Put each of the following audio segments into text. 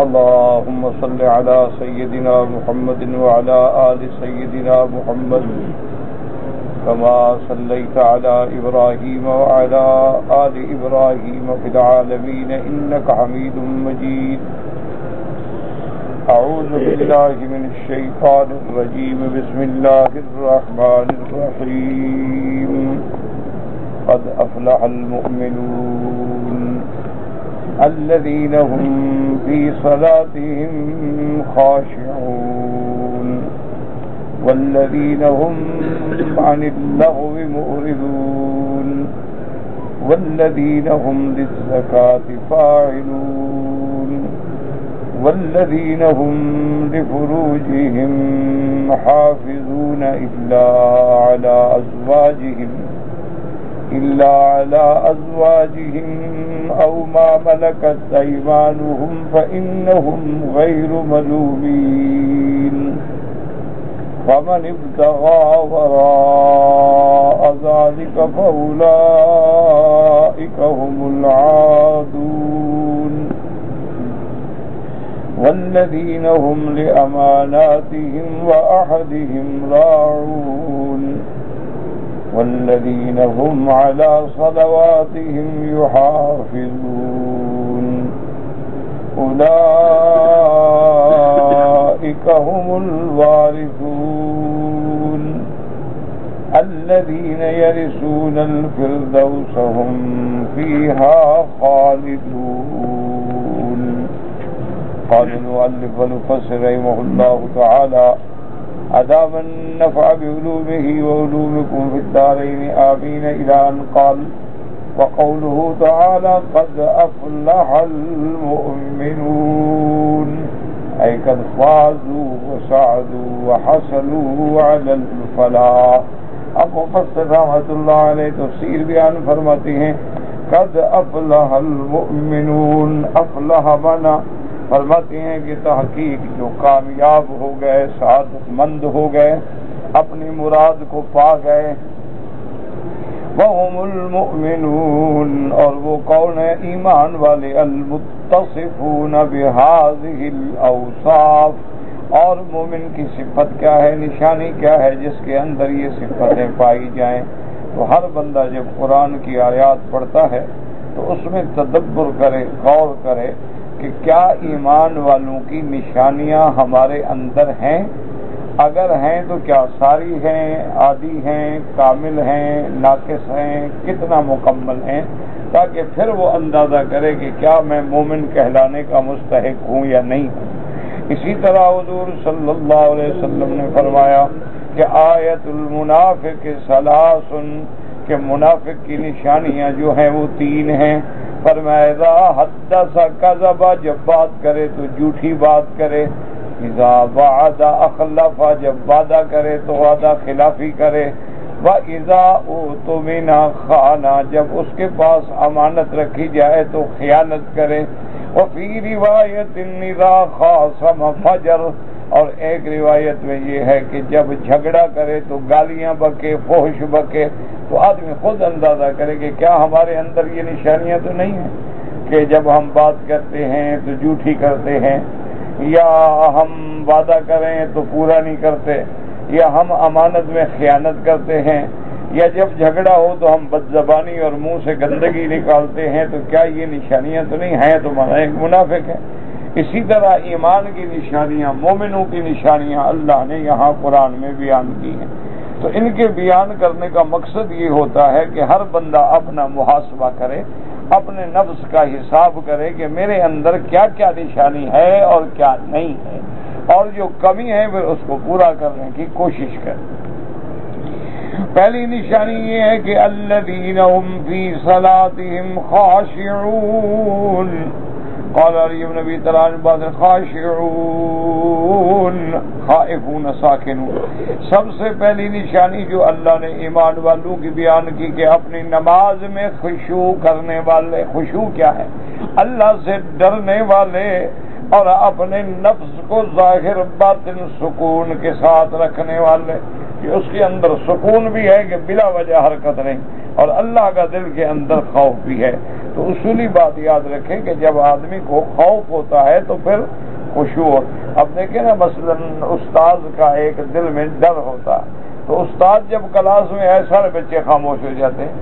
اللهم صل على سيدنا محمد وعلى آل سيدنا محمد كما صليت على إبراهيم وعلى آل إبراهيم في العالمين إنك حميد مجيد. أعوذ بالله من الشيطان الرجيم. بسم الله الرحمن الرحيم. قد أفلح المؤمنون الذين هم في صلاتهم خاشعون والذين هم عن اللغو معرضون والذين هم للزكاة فاعلون والذين هم لفروجهم حافظون إلا على أزواجهم أو ما ملكت أيمانهم فإنهم غير ملومين. فمن ابتغى وراء ذلك فأولئك هم العادون. والذين هم لأماناتهم وعهدهم راعون والذين هم على صلواتهم يحافظون. أولئك هم الوارثون الذين يرثون الفردوس هم فيها خالدون. قال المؤلف والمفسر رحمه الله تعالى: أدام النفع بعلومه وعلومكم في الدارين آمين، إلى أن قال: وقوله تعالى: قد أفلح المؤمنون، أي قد فازوا وسعدوا وحصلوا على الفلاح. اب مفسر رحمۃ اللہ علیہ تفسیر بیان فرماتے ہیں: قد افلح المؤمنون. افلح منا فرماتے ہیں کہ تحقیق جو کامیاب ہو گئے، سعادت مند ہو گئے، اپنی مراد کو پا گئے. وهم المؤمنون، اور وہ کون ہے؟ ایمان والے. المتصفون بهذه الاوصاف، اور مومن کی صفت کیا ہے، نشانی کیا ہے جس کے اندر یہ صفتیں پائی جائیں. تو ہر بندہ جب قرآن کی آیات پڑھتا ہے تو اس میں تدبر کرے، غور کرے کہ کیا ایمان والوں کی نشانیاں ہمارے اندر ہیں. اگر ہیں تو کیا ساری ہیں، آدھی ہیں، کامل ہیں، ناقص ہیں، کتنا مکمل ہیں، تاکہ پھر وہ اندازہ کرے کہ کیا میں مومن کہلانے کا مستحق ہوں یا نہیں ہوں. اسی طرح حضور صلی اللہ علیہ وسلم نے فرمایا کہ آیت المنافق ثلاث، کہ منافق کی نشانیاں جو ہیں وہ 3 ہیں. فرمایا: اذا حدث کذب، جب بات کرے تو جھوٹی بات کرے. اذا وعد اخلف، جب وعدہ کرے تو وعدہ خلافی کرے. واذا اؤتمن خان، جب اس کے پاس امانت رکھی جائے تو خیانت کرے. وفی روایت اذا خاصم فجر، اور ایک روایت میں یہ ہے کہ جب جھگڑا کرے تو گالیاں بکے، فحش بکے. تو آدمی خود اندازہ کرے کہ کیا ہمارے اندر یہ نشانیاں تو نہیں ہیں کہ جب ہم بات کرتے ہیں تو جھوٹی کرتے ہیں، یا ہم وعدہ کریں تو پورا نہیں کرتے، یا ہم امانت میں خیانت کرتے ہیں، یا جب جھگڑا ہو تو ہم بد زبانی اور منہ سے گندگی نکالتے ہیں. تو کیا یہ نشانیاں تو نہیں ہیں؟ تو مانا ایک منافق ہے. اسی طرح ایمان کی نشانیاں، مومنوں کی نشانیاں اللہ نے یہاں قرآن میں بیان کی ہیں. تو ان کے بیان کرنے کا مقصد یہ ہوتا ہے کہ ہر بندہ اپنا محاسبہ کرے، اپنے نفس کا حساب کرے کہ میرے اندر کیا کیا نشانی ہے اور کیا نہیں ہے، اور جو کمی ہے پھر اس کو پورا کرنے کی کوشش کرے. پہلی نشانی یہ ہے کہ الذین هم فی صلاتهم خاشعون. قال علی بن ابی طلحہ بعد خاشعون خائفون ساکنون. سب سے پہلی نشانی جو اللہ نے ایمان والوں کی بیان کی کہ اپنی نماز میں خشوع کرنے والے. خشوع کیا ہے؟ اللہ سے ڈرنے والے اور اپنے نفس کو ظاہر باطن سکون کے ساتھ رکھنے والے، کہ اس کے اندر سکون بھی ہے کہ بلا وجہ حرکت نہیں، اور اللہ کا دل کے اندر خوف بھی ہے. تو اصولی بات یاد رکھیں کہ جب آدمی کو خوف ہوتا ہے تو پھر خشوع. اب دیکھیں نا مثلا استاد کا ایک دل میں ڈر ہوتا ہے، تو استاد جب کلاس میں ہے سارے بچے خاموش ہو جاتے ہیں،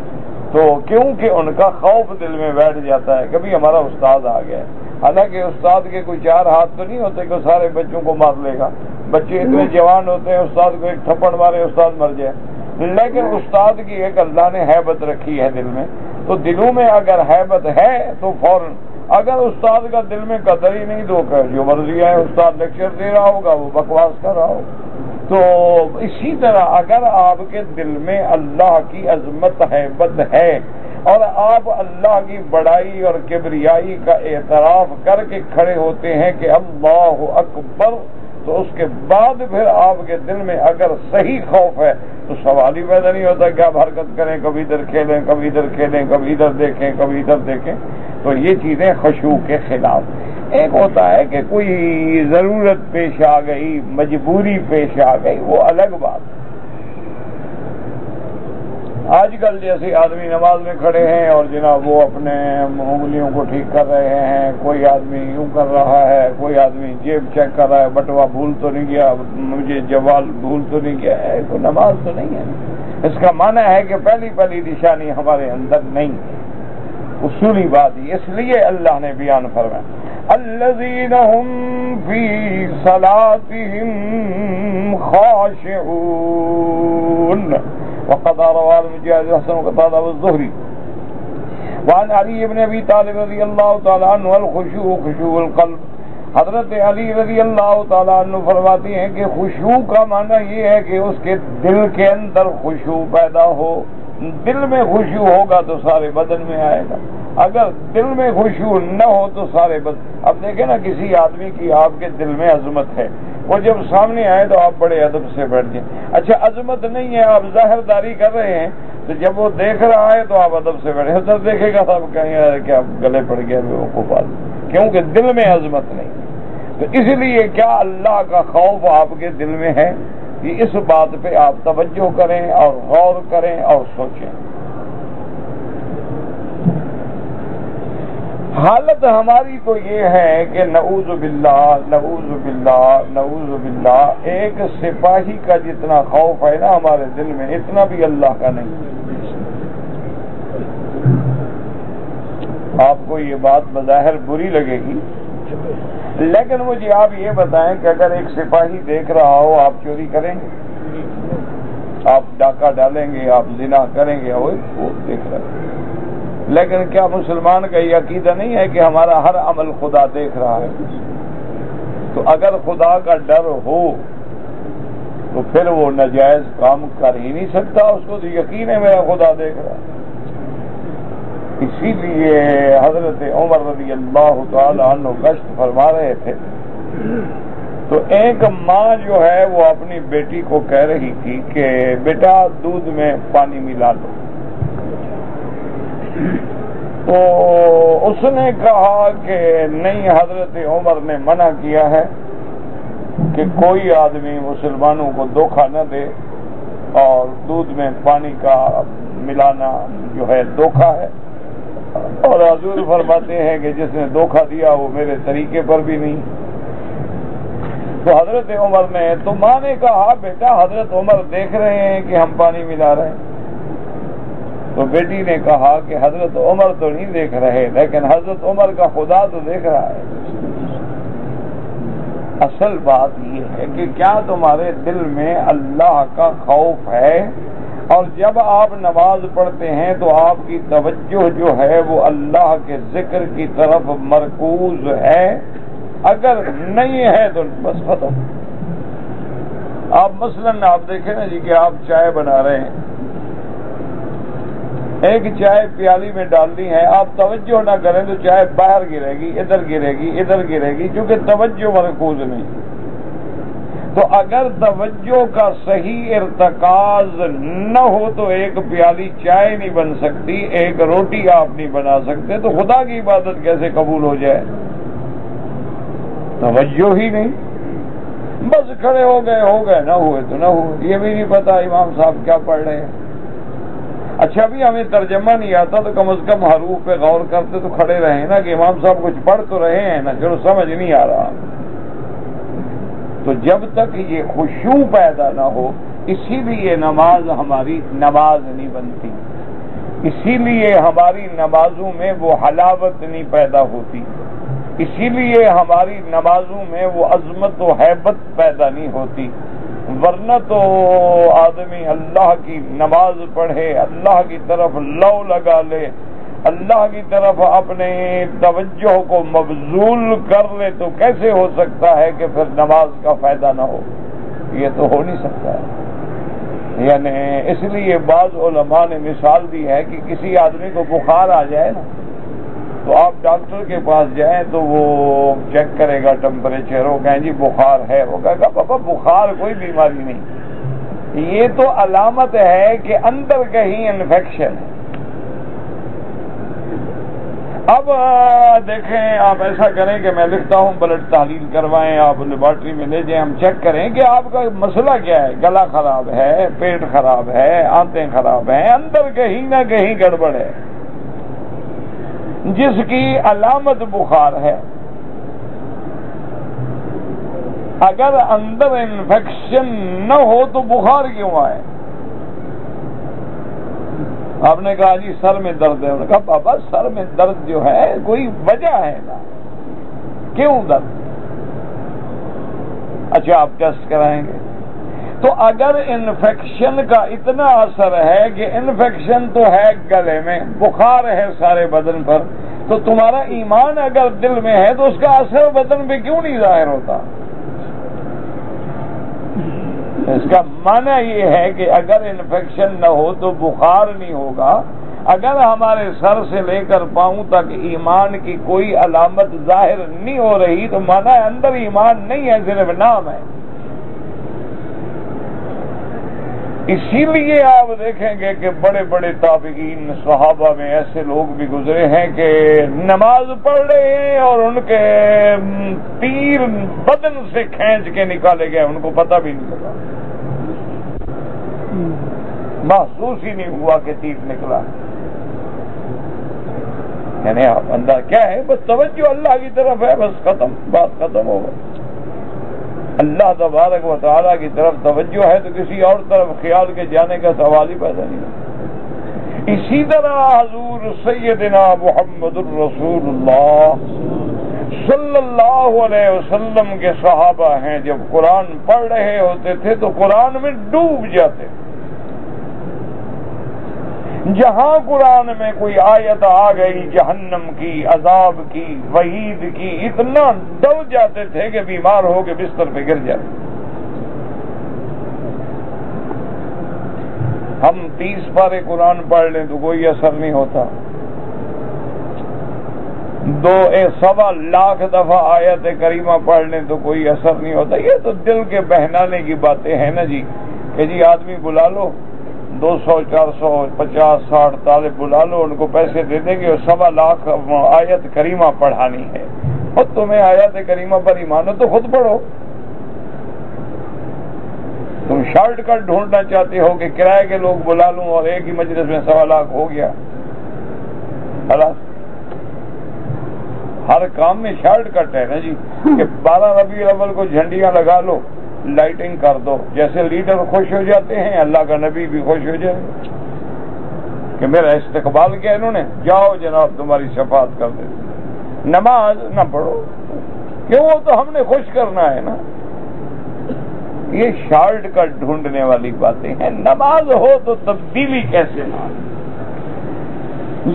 تو کیونکہ ان کا خوف دل میں بیٹھ جاتا ہے کبھی ہمارا استاد آ گیا. حالانکہ استاد کے کوئی 4 ہاتھ تو نہیں ہوتے کہ سارے بچوں کو مار لے گا، بچے اتنے جوان ہوتے ہیں استاد کو ایک تھپڑ مارے استاد مر جائے. لیکن استاد کی ایک اللہ نے ہیبت رکھی ہے دل میں، تو دلوں میں اگر ہیبت ہے تو فوراً، اگر استاد کا دل میں قدر ہی نہیں تو جو مرضی ہے استاد لیکچر دے رہا ہوگا وہ بکواس کر رہا ہوگا. تو اسی طرح اگر آپ کے دل میں اللہ کی عظمت ہیبت ہے اور آپ اللہ کی بڑائی اور کبریائی کا اعتراف کر کے کھڑے ہوتے ہیں کہ اللہ اکبر، تو اس کے بعد پھر آپ کے دل میں اگر صحیح خوف ہے تو سوال ہی پیدا نہیں ہوتا کہ آپ حرکت کریں، کبھی ادھر کھیلیں، کبھی ادھر کھیلیں، کبھی ادھر دیکھیں، کبھی ادھر دیکھیں. تو یہ چیزیں خشوع کے خلاف. ایک ہوتا ہے کہ کوئی ضرورت پیش آ گئی، مجبوری پیش آ گئی، وہ الگ بات. آج کل جیسے آدمی نماز میں کھڑے ہیں اور جناب وہ اپنے انگلیوں کو ٹھیک کر رہے ہیں، کوئی آدمی یوں کر رہا ہے، کوئی آدمی جیب چیک کر رہا ہے، بٹوا بھول تو نہیں گیا، مجھے جوال بھول تو نہیں گیا ہے، تو نماز تو نہیں ہے. اس کا معنی ہے کہ پہلی نشانی ہمارے اندر نہیں ہے. اصولی بات ہی اس لیے اللہ نے بیان فرمایا الذین هم فی صلاتهم خاشعون وقد روى المجاهد الحسن وقتادة والزهري وعن علي بن ابی طالب رضی اللہ تعالی عنہ الخشوع خشوع القلب. حضرت علی رضی اللہ تعالی عنہ فرماتے ہیں کہ خشوع کا معنی یہ ہے کہ اس کے دل کے اندر خشوع پیدا ہو. دل میں خشوع ہوگا تو سارے بدن میں آئے گا، اگر دل میں خشوع نہ ہو تو سارے بدن. اب دیکھیں نا کسی آدمی کی آپ کے دل میں عظمت ہے، وہ جب سامنے آئے تو آپ بڑے ادب سے بیٹھ جائیں. اچھا عظمت نہیں ہے، آپ ظاہر داری کر رہے ہیں، تو جب وہ دیکھ رہا ہے تو آپ ادب سے بیٹھے. ادھر دیکھے گا تو آپ کہیں کہ آپ گلے پڑ گیا وہ بات، کیونکہ دل میں عظمت نہیں. تو اس لیے کیا اللہ کا خوف آپ کے دل میں ہے؟ کہ اس بات پہ آپ توجہ کریں اور غور کریں اور سوچیں. حالت ہماری تو یہ ہے کہ نعوذ باللہ نعوذ باللہ نعوذ باللہ، ایک سپاہی کا جتنا خوف ہے نا ہمارے دل میں اتنا بھی اللہ کا نہیں. آپ کو یہ بات بظاہر بری لگے گی، لیکن مجھے آپ یہ بتائیں کہ اگر ایک سپاہی دیکھ رہا ہو آپ چوری کریں گے، آپ ڈاکہ ڈالیں گے، آپ زنا کریں گے، وہ دیکھ رہے ہیں. لیکن کیا مسلمان کا یہ عقیدہ نہیں ہے کہ ہمارا ہر عمل خدا دیکھ رہا ہے؟ تو اگر خدا کا ڈر ہو تو پھر وہ ناجائز کام کر ہی نہیں سکتا، اس کو تو یقین ہے میرا خدا دیکھ رہا ہے. اسی لیے حضرت عمر رضی اللہ تعالی عنہ گشت فرما رہے تھے، تو ایک ماں جو ہے وہ اپنی بیٹی کو کہہ رہی تھی کہ بیٹا دودھ میں پانی ملا دو. تو اس نے کہا کہ نہیں، حضرت عمر نے منع کیا ہے کہ کوئی آدمی مسلمانوں کو دھوکہ نہ دے، اور دودھ میں پانی کا ملانا جو ہے دھوکہ ہے. اور حضور فرماتے ہیں کہ جس نے دھوکہ دیا وہ میرے طریقے پر بھی نہیں. تو حضرت عمر نے، تو ماں نے کہا بیٹا حضرت عمر دیکھ رہے ہیں کہ ہم پانی ملا رہے ہیں. تو بیٹی نے کہا کہ حضرت عمر تو نہیں دیکھ رہے، لیکن حضرت عمر کا خدا تو دیکھ رہا ہے. اصل بات یہ ہے کہ کیا تمہارے دل میں اللہ کا خوف ہے؟ اور جب آپ نماز پڑھتے ہیں تو آپ کی توجہ جو ہے وہ اللہ کے ذکر کی طرف مرکوز ہے؟ اگر نہیں ہے تو بس ختم. آپ مثلاً آپ دیکھیں نا جی کہ آپ چائے بنا رہے ہیں، ایک چائے پیالی میں ڈالنی ہے، آپ توجہ نہ کریں تو چائے باہر گرے گی، ادھر گرے گی، ادھر گرے گی، کیونکہ توجہ مرکوز نہیں. تو اگر توجہ کا صحیح ارتکاز نہ ہو تو ایک پیالی چائے نہیں بن سکتی، ایک روٹی آپ نہیں بنا سکتے. تو خدا کی عبادت کیسے قبول ہو جائے؟ توجہ ہی نہیں. بس کھڑے ہو گئے نہ ہوئے تو نہ ہوئے، یہ بھی نہیں پتا امام صاحب کیا پڑھ رہے ہیں. اچھا بھی ہمیں ترجمہ نہیں آتا تو کم از کم حروف پہ غور کرتے تو کھڑے رہے نا کہ امام صاحب کچھ پڑھ تو رہے ہیں نا، چلو سمجھ نہیں آ رہا. تو جب تک یہ خشوع پیدا نہ ہو، اسی لیے نماز ہماری نماز نہیں بنتی، اسی لیے ہماری نمازوں میں وہ حلاوت نہیں پیدا ہوتی، اسی لیے ہماری نمازوں میں وہ عظمت و ہیبت پیدا نہیں ہوتی. ورنہ تو آدمی اللہ کی نماز پڑھے، اللہ کی طرف لو لگا لے، اللہ کی طرف اپنے توجہ کو مبذول کر لے، تو کیسے ہو سکتا ہے کہ پھر نماز کا فائدہ نہ ہو؟ یہ تو ہو نہیں سکتا ہے. یعنی اس لیے بعض علماء نے مثال دی ہے کہ کسی آدمی کو بخار آ جائے نا، تو آپ ڈاکٹر کے پاس جائیں تو وہ چیک کرے گا ٹمپریچر، وہ کہیں جی بخار ہے، وہ کہے گا بابا بخار کوئی بیماری نہیں، یہ تو علامت ہے کہ اندر کہیں انفیکشن ہے. اب دیکھیں، آپ ایسا کریں کہ میں لکھتا ہوں بلڈ تحلیل کروائیں، آپ لیبارٹری میں لے جائیں، ہم چیک کریں کہ آپ کا مسئلہ کیا ہے. گلا خراب ہے، پیٹ خراب ہے، آنتیں خراب ہیں، اندر کہیں نہ کہیں گڑبڑ ہے جس کی علامت بخار ہے. اگر اندر انفیکشن نہ ہو تو بخار کیوں آئے؟ آپ نے کہا جی سر میں درد ہے، انہوں نے کہا بابا سر میں درد جو ہے کوئی وجہ ہے نا، کیوں درد؟ اچھا آپ ٹیسٹ کرائیں گے. تو اگر انفیکشن کا اتنا اثر ہے کہ انفیکشن تو ہے گلے میں، بخار ہے سارے بدن پر، تو تمہارا ایمان اگر دل میں ہے تو اس کا اثر بدن پہ کیوں نہیں ظاہر ہوتا؟ اس کا معنی یہ ہے کہ اگر انفیکشن نہ ہو تو بخار نہیں ہوگا. اگر ہمارے سر سے لے کر پاؤں تک ایمان کی کوئی علامت ظاہر نہیں ہو رہی تو معنی اندر ایمان نہیں ہے، صرف نام ہے. اسی لیے آپ دیکھیں گے کہ بڑے بڑے تابعین صحابہ میں ایسے لوگ بھی گزرے ہیں کہ نماز پڑھ رہے ہیں اور ان کے تیر بدن سے کھینچ کے نکالے گئے، ان کو پتہ بھی نہیں لگا، محسوس ہی نہیں ہوا کہ تیر نکلا. یعنی اندر کیا ہے؟ بس توجہ اللہ کی طرف ہے، بس ختم، بات ختم ہو گئی. اللہ تبارک و تعالیٰ کی طرف توجہ ہے تو کسی اور طرف خیال کے جانے کا سوال ہی پیدا نہیں ہوتا. اسی طرح حضور سیدنا محمد الرسول اللہ صلی اللہ علیہ وسلم کے صحابہ ہیں، جب قرآن پڑھ رہے ہوتے تھے تو قرآن میں ڈوب جاتے. جہاں قرآن میں کوئی آیت آ گئی جہنم کی، عذاب کی، وعید کی، اتنا ڈر جاتے تھے کہ بیمار ہو کے بستر پہ گر جاتے. ہم 30 پارے قرآن پڑھ لیں تو کوئی اثر نہیں ہوتا، 2.25 لاکھ دفعہ آیت کریمہ پڑھ لیں تو کوئی اثر نہیں ہوتا. یہ تو دل کے بہلانے کی باتیں ہیں نا جی، کہ جی آدمی بلا لو، 200 400 50 60 طالب بلا لو، ان کو پیسے دے دیں گے اور 1.25 لاکھ آیت کریمہ پڑھانی ہے. اور تمہیں آیت کریمہ پر ایمان ہو تو خود پڑھو. تم شارٹ کٹ ڈھونڈنا چاہتے ہو کہ کرائے کے لوگ بلا لوں اور ایک ہی مجلس میں 1.25 لاکھ ہو گیا. ہر کام میں شارٹ کٹ ہے نا جی، کہ 12 ربیع الاول کو جھنڈیاں لگا لو، لائٹنگ کر دو، جیسے لیڈر خوش ہو جاتے ہیں اللہ کا نبی بھی خوش ہو جائے کہ میرا استقبال کیا انہوں نے، جاؤ جناب تمہاری شفاعت کر دے. نماز نہ پڑھو، کیوں؟ وہ تو ہم نے خوش کرنا ہے نا. یہ شارٹ کٹ ڈھونڈنے والی باتیں ہیں. نماز ہو تو تبدیلی کیسے نہ؟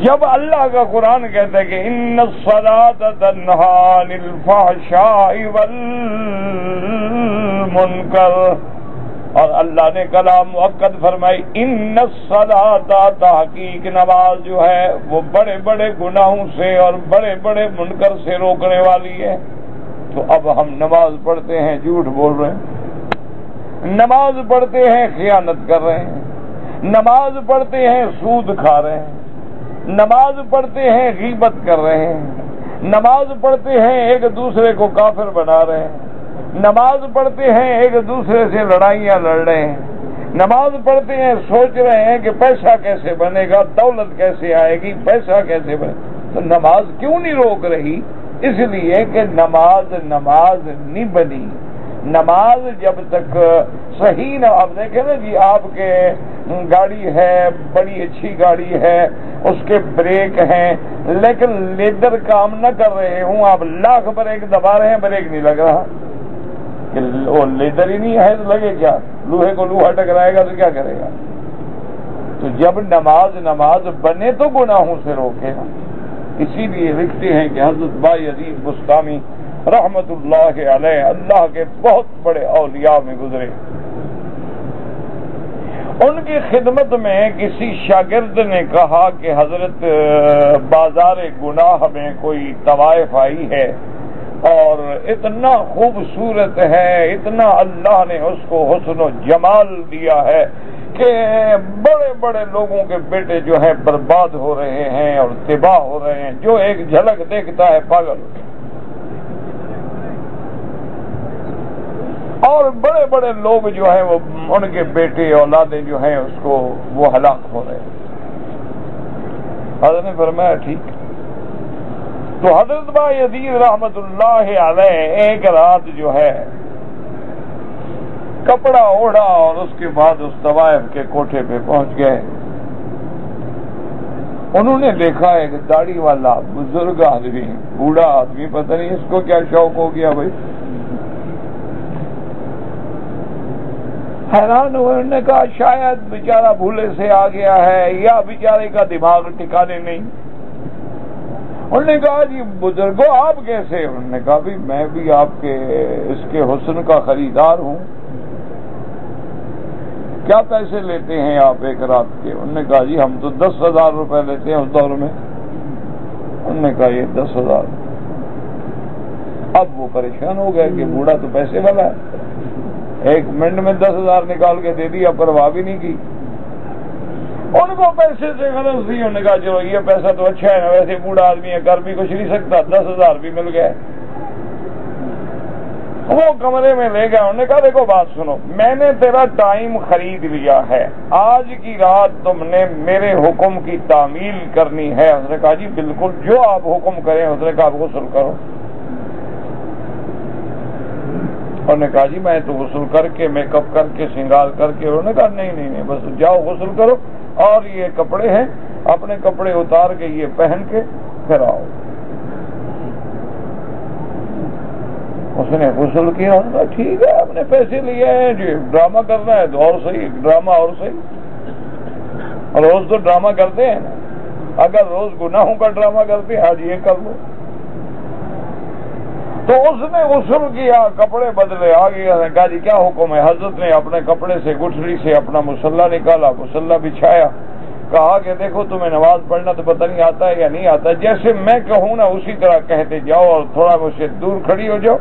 جب اللہ کا قرآن کہتا ہے کہ ان الصلاۃ تنہی عن الفحشاء والمنکر، اور اللہ نے کلام مؤکد فرمائی ان الصلاۃ، تحقیق نماز جو ہے وہ بڑے بڑے گناہوں سے اور بڑے بڑے منکر سے روکنے والی ہے. تو اب ہم نماز پڑھتے ہیں جھوٹ بول رہے ہیں، نماز پڑھتے ہیں خیانت کر رہے ہیں، نماز پڑھتے ہیں سود کھا رہے ہیں، نماز پڑھتے ہیں غیبت کر رہے ہیں، نماز پڑھتے ہیں ایک دوسرے کو کافر بنا رہے ہیں، نماز پڑھتے ہیں ایک دوسرے سے لڑائیاں لڑ رہے ہیں، نماز پڑھتے ہیں سوچ رہے ہیں کہ پیسہ کیسے بنے گا، دولت کیسے آئے گی، پیسہ کیسے بنے، تو نماز کیوں نہیں روک رہی؟ اس لیے کہ نماز نہیں بنی۔ نماز جب تک صحیح نہ، اب دیکھیں نا جی، آپ کے گاڑی ہے، بڑی اچھی گاڑی ہے، اس کے بریک ہیں، لیکن لیدر کام نہ کر رہے ہوں، آپ لاکھ بریک دبا رہے ہیں، بریک نہیں لگ رہا، کہ وہ لیدر ہی نہیں ہے تو لگے کیا؟ لوہے کو لوہا ٹکرائے گا تو کیا کرے گا؟ تو جب نماز بنے تو گناہوں سے روکے گا۔ اسی لیے لکھتے ہیں کہ حضرت بایزید بستامی رحمت اللہ علیہ اللہ کے بہت بڑے اولیاء میں گزرے، ان کی خدمت میں کسی شاگرد نے کہا کہ حضرت بازار گناہ میں کوئی طوائف آئی ہے اور اتنا خوبصورت ہے، اتنا اللہ نے اس کو حسن و جمال دیا ہے کہ بڑے بڑے لوگوں کے بیٹے جو ہیں برباد ہو رہے ہیں اور تباہ ہو رہے ہیں، جو ایک جھلک دیکھتا ہے پاگل، اور بڑے بڑے لوگ جو ہیں وہ ان کے بیٹے اولادیں جو ہیں اس کو وہ ہلاک ہو رہے ہیں۔ حضرت نے فرمایا ٹھیک۔ تو حضرت بایزید رحمت اللہ علیہ ایک رات جو ہے کپڑا اوڑھا اور اس کے بعد اس طوائف کے کوٹھے پہ پہنچ گئے۔ انہوں نے دیکھا ایک داڑھی والا بزرگ آدمی، بوڑھا آدمی، پتہ نہیں اس کو کیا شوق ہو گیا بھائی، حیران ہوئے۔ انہوں نے کہا شاید بیچارہ بھولے سے آ گیا ہے یا بیچارے کا دماغ ٹھکانے نہیں۔ انہوں نے کہا جی بزرگوں آپ کیسے؟ انہوں نے کہا بھی میں بھی آپ کے اس کے حسن کا خریدار ہوں، کیا پیسے لیتے ہیں آپ ایک رات کے؟ انہوں نے کہا جی ہم تو 10,000 روپے لیتے ہیں اس دور میں۔ انہوں نے کہا یہ 10,000۔ اب وہ پریشان ہو گئے کہ بوڑھا تو پیسے والا ہے، ایک منٹ میں 10,000 نکال کے دے دیا، پرواہ بھی نہیں کی۔ ان کو پیسے سے غرض تھی، انہوں نے کہا چلو یہ پیسہ تو اچھا ہے نا، ویسے بوڑھا آدمی ہے کر بھی کچھ نہیں سکتا، 10,000 بھی مل گئے۔ وہ کمرے میں لے گیا، انہوں نے کہا دیکھو بات سنو، میں نے تیرا ٹائم خرید لیا ہے، آج کی رات تم نے میرے حکم کی تعمیل کرنی ہے۔ اس نے کہا جی بالکل جو آپ حکم کریں۔ اس نے کہا آپ غسل کرو۔ انہوں نے کہا جی میں تو غسل کر کے میک اپ کر کے سنگار کر کے۔ انہوں نے کہا نہیں بس جاؤ غسل کرو اور یہ کپڑے ہیں اپنے کپڑے اتار کے یہ پہن کے پھر آؤ۔ اس نے غسل کیا، انہوں نے کہا ٹھیک ہے آپ نے پیسے لیے ہیں جی، ڈرامہ کرنا ہے تو اور صحیح، ڈرامہ اور صحیح، روز تو ڈرامہ کرتے ہیں نا، اگر روز گناہوں کا ڈرامہ کرتے ہیں آج یہ کر لو۔ تو اس نے غسل کیا، کپڑے بدلے، آ گیا، نے کہا جی کیا حکم ہے؟ حضرت نے اپنے کپڑے سے گٹھڑی سے اپنا مصلی نکالا، مصلی بچھایا، کہا کہ دیکھو تمہیں نماز پڑھنا تو پتہ نہیں آتا ہے یا نہیں آتا، جیسے میں کہوں نا اسی طرح کہتے جاؤ اور تھوڑا مجھ سے دور کھڑی ہو جاؤ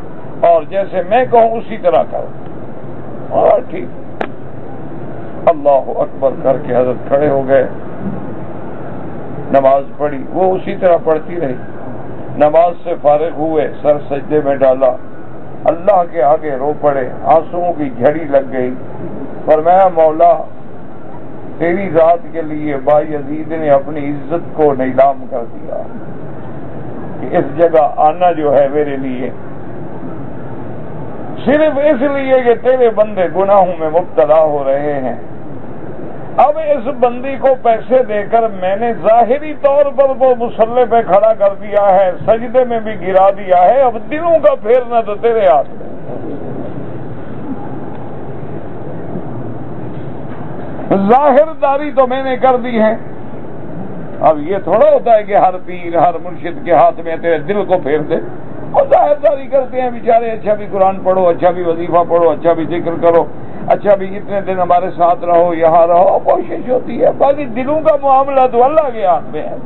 اور جیسے میں کہوں اسی طرح کرو۔ اور ٹھیک، اللہ اکبر کر کے حضرت کھڑے ہو گئے، نماز پڑھی، وہ اسی طرح پڑھتی رہی۔ نماز سے فارغ ہوئے، سر سجدے میں ڈالا، اللہ کے آگے رو پڑے، آنسوؤں کی جھڑی لگ گئی۔ فرمایا مولا تیری ذات کے لیے بایزید نے اپنی عزت کو نیلام کر دیا کہ اس جگہ آنا جو ہے میرے لیے صرف اس لیے کہ تیرے بندے گناہوں میں مبتلا ہو رہے ہیں۔ اب اس بندی کو پیسے دے کر میں نے ظاہری طور پر وہ مصلی پہ کھڑا کر دیا ہے، سجدے میں بھی گرا دیا ہے، اب دلوں کا پھیرنا تو تیرے ہاتھ میں۔ ظاہر داری تو میں نے کر دی ہے، اب یہ تھوڑا ہوتا ہے کہ ہر پیر ہر مرشد کے ہاتھ میں تیرے دل کو پھیر دے، اور ظاہر داری کرتے ہیں بیچارے، اچھا بھی قرآن پڑھو، اچھا بھی وظیفہ پڑھو، اچھا بھی ذکر کرو، اچھا بھی اتنے دن ہمارے ساتھ رہو، یہاں رہو، کوشش ہوتی ہے، باقی دلوں کا معاملہ تو اللہ کے ہاتھ میں ہے۔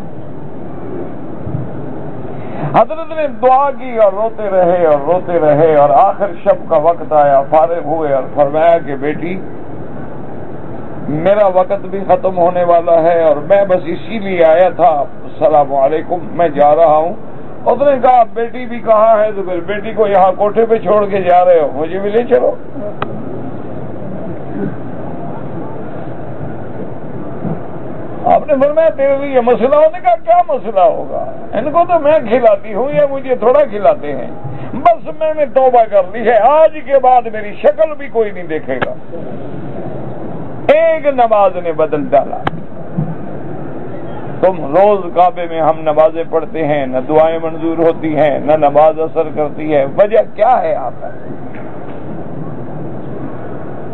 حضرت نے دعا کی اور روتے رہے اور روتے رہے، اور آخر شب کا وقت آیا، فارغ ہوئے اور فرمایا کہ بیٹی میرا وقت بھی ختم ہونے والا ہے اور میں بس اسی لیے آیا تھا، السلام علیکم، میں جا رہا ہوں۔ اس نے کہا بیٹی بھی کہاں ہے؟ تو پھر بیٹی کو یہاں کوٹھے پہ چھوڑ کے جا رہے ہو، مجھے بھی لے چلو۔ آپ نے فرمایا تیرے لیے یہ مسئلہ ہونے کا کیا مسئلہ ہوگا؟ ان کو تو میں کھلاتی ہوں، یہ مجھے تھوڑا کھلاتے ہیں، بس میں نے توبہ کر لی ہے، آج کے بعد میری شکل بھی کوئی نہیں دیکھے گا۔ ایک نماز نے بدل ڈالا۔ تم روز کعبے میں ہم نمازیں پڑھتے ہیں، نہ دعائیں منظور ہوتی ہیں، نہ نماز اثر کرتی ہے، وجہ کیا ہے آپ؟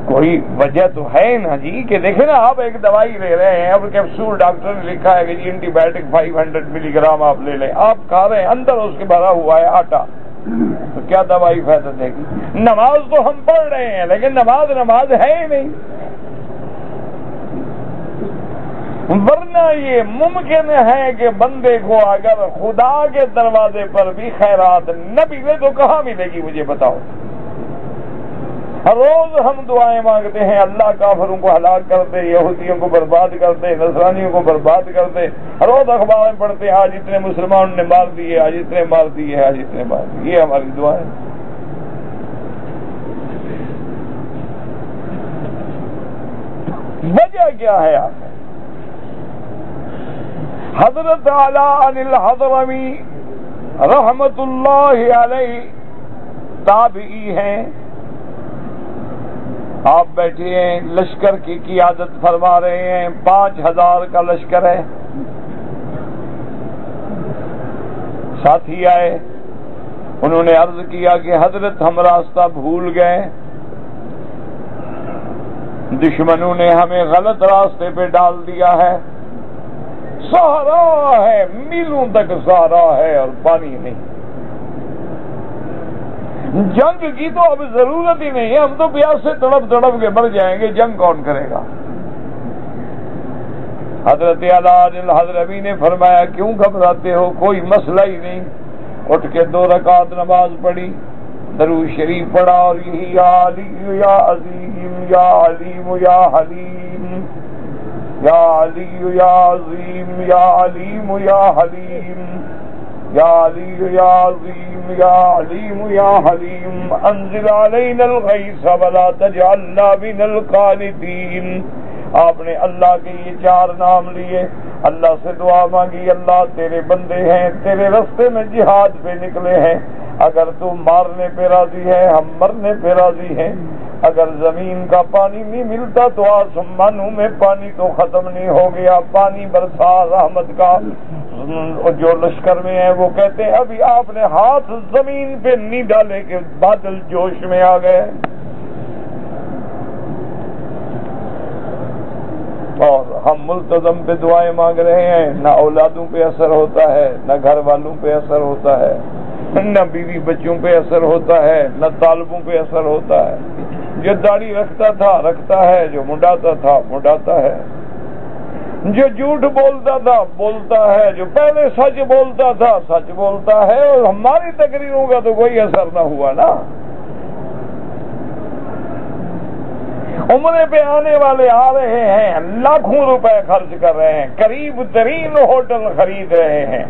کوئی وجہ تو ہے نا جی، کہ دیکھیں نا آپ ایک دوائی لے رہے ہیں، اب کیپسول ڈاکٹر نے لکھا ہے کہ جی اینٹی بایوٹک 500 ملی گرام آپ لے لیں، آپ کھا رہے ہیں، اندر اس کے بھرا ہوا ہے آٹا، تو کیا دوائی فائدہ دے گی؟ نماز تو ہم پڑھ رہے ہیں لیکن نماز ہے ہی نہیں، ورنہ یہ ممکن ہے کہ بندے کو اگر خدا کے دروازے پر بھی خیرات نہ ملے تو کہاں ملے گی مجھے بتاؤ؟ روز ہم دعائیں مانگتے ہیں، اللہ کافروں کو ہلاک کر دے، یہودیوں کو برباد کر دے، نصرانیوں کو برباد کر دے، روز اخبار میں پڑھتے ہیں آج اتنے مسلمانوں نے مار دیے، آج اتنے مار دیے، آج اتنے مار دیے، یہ ہماری دعائیں۔ وجہ کیا ہے آپ؟ حضرت علی عن الحضرمی رحمت اللہ علیہ تابعی ہیں، آپ بیٹھے ہیں، لشکر کی قیادت فرما رہے ہیں، 5000 کا لشکر ہے، ساتھی آئے، انہوں نے عرض کیا کہ حضرت ہم راستہ بھول گئے، دشمنوں نے ہمیں غلط راستے پہ ڈال دیا ہے، سہارا ہے، میلوں تک سہارا ہے اور پانی نہیں، جنگ کی تو اب ضرورت ہی نہیں ہے، ہم تو پیاس سے تڑپ تڑپ کے مر جائیں گے، جنگ کون کرے گا؟ حضرت علی الحضرمی نے فرمایا کیوں گھبراتے ہو، کوئی مسئلہ ہی نہیں، اٹھ کے 2 رکعت نماز پڑھی، درود شریف پڑھا اور یہی یا علی یا عظیم یا علیم یا حلیم یا علی یا عظیم یا علیم یا حلیم یا علی یا عظیم یا علیم یا حلیم انزل علینا الغیث ولا تجعلنا من القانطین۔ آپ نے اللہ کے یہ 4 نام لیے، اللہ سے دعا مانگی، اللہ تیرے بندے ہیں، تیرے رستے میں جہاد پہ نکلے ہیں، اگر تو مارنے پہ راضی ہے ہم مرنے پہ راضی ہیں، اگر زمین کا پانی نہیں ملتا تو آسمانوں میں پانی تو ختم نہیں ہو گیا، پانی برسا رحمت کا۔ جو لشکر میں ہیں وہ کہتے ہیں ابھی آپ نے ہاتھ زمین پہ نہیں ڈالے کہ بادل جوش میں آ گئے، اور ہم ملتزم پہ دعائیں مانگ رہے ہیں، نہ اولادوں پہ اثر ہوتا ہے، نہ گھر والوں پہ اثر ہوتا ہے، نہ بیوی بچوں پہ اثر ہوتا ہے، نہ طالبوں پہ اثر ہوتا ہے، جو داڑھی رکھتا تھا رکھتا ہے، جو منڈاتا تھا منڈاتا ہے، جو جھوٹ بولتا تھا بولتا ہے، جو پہلے سچ بولتا تھا سچ بولتا ہے، اور ہماری تقریروں کا تو کوئی اثر نہ ہوا نا۔ عمرے پہ آنے والے آ رہے ہیں، لاکھوں روپے خرچ کر رہے ہیں، قریب ترین ہوٹل خرید رہے ہیں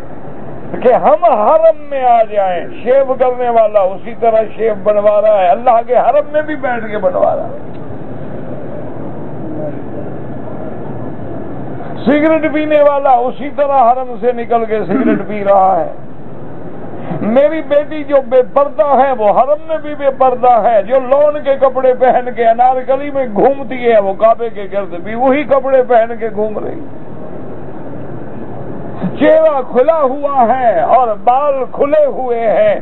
کہ ہم حرم میں آ جائیں، شیو کرنے والا اسی طرح شیو بنوا رہا ہے، اللہ کے حرم میں بھی بیٹھ کے بنوا رہا ہے، سگریٹ پینے والا اسی طرح حرم سے نکل کے سگریٹ پی رہا ہے، میری بیٹی جو بے پردہ ہے وہ حرم میں بھی بے پردہ ہے، جو لون کے کپڑے پہن کے انارکلی میں گھومتی ہے وہ کعبے کے گرد بھی وہی کپڑے پہن کے گھوم رہی، چہرہ کھلا ہوا ہے اور بال کھلے ہوئے ہیں،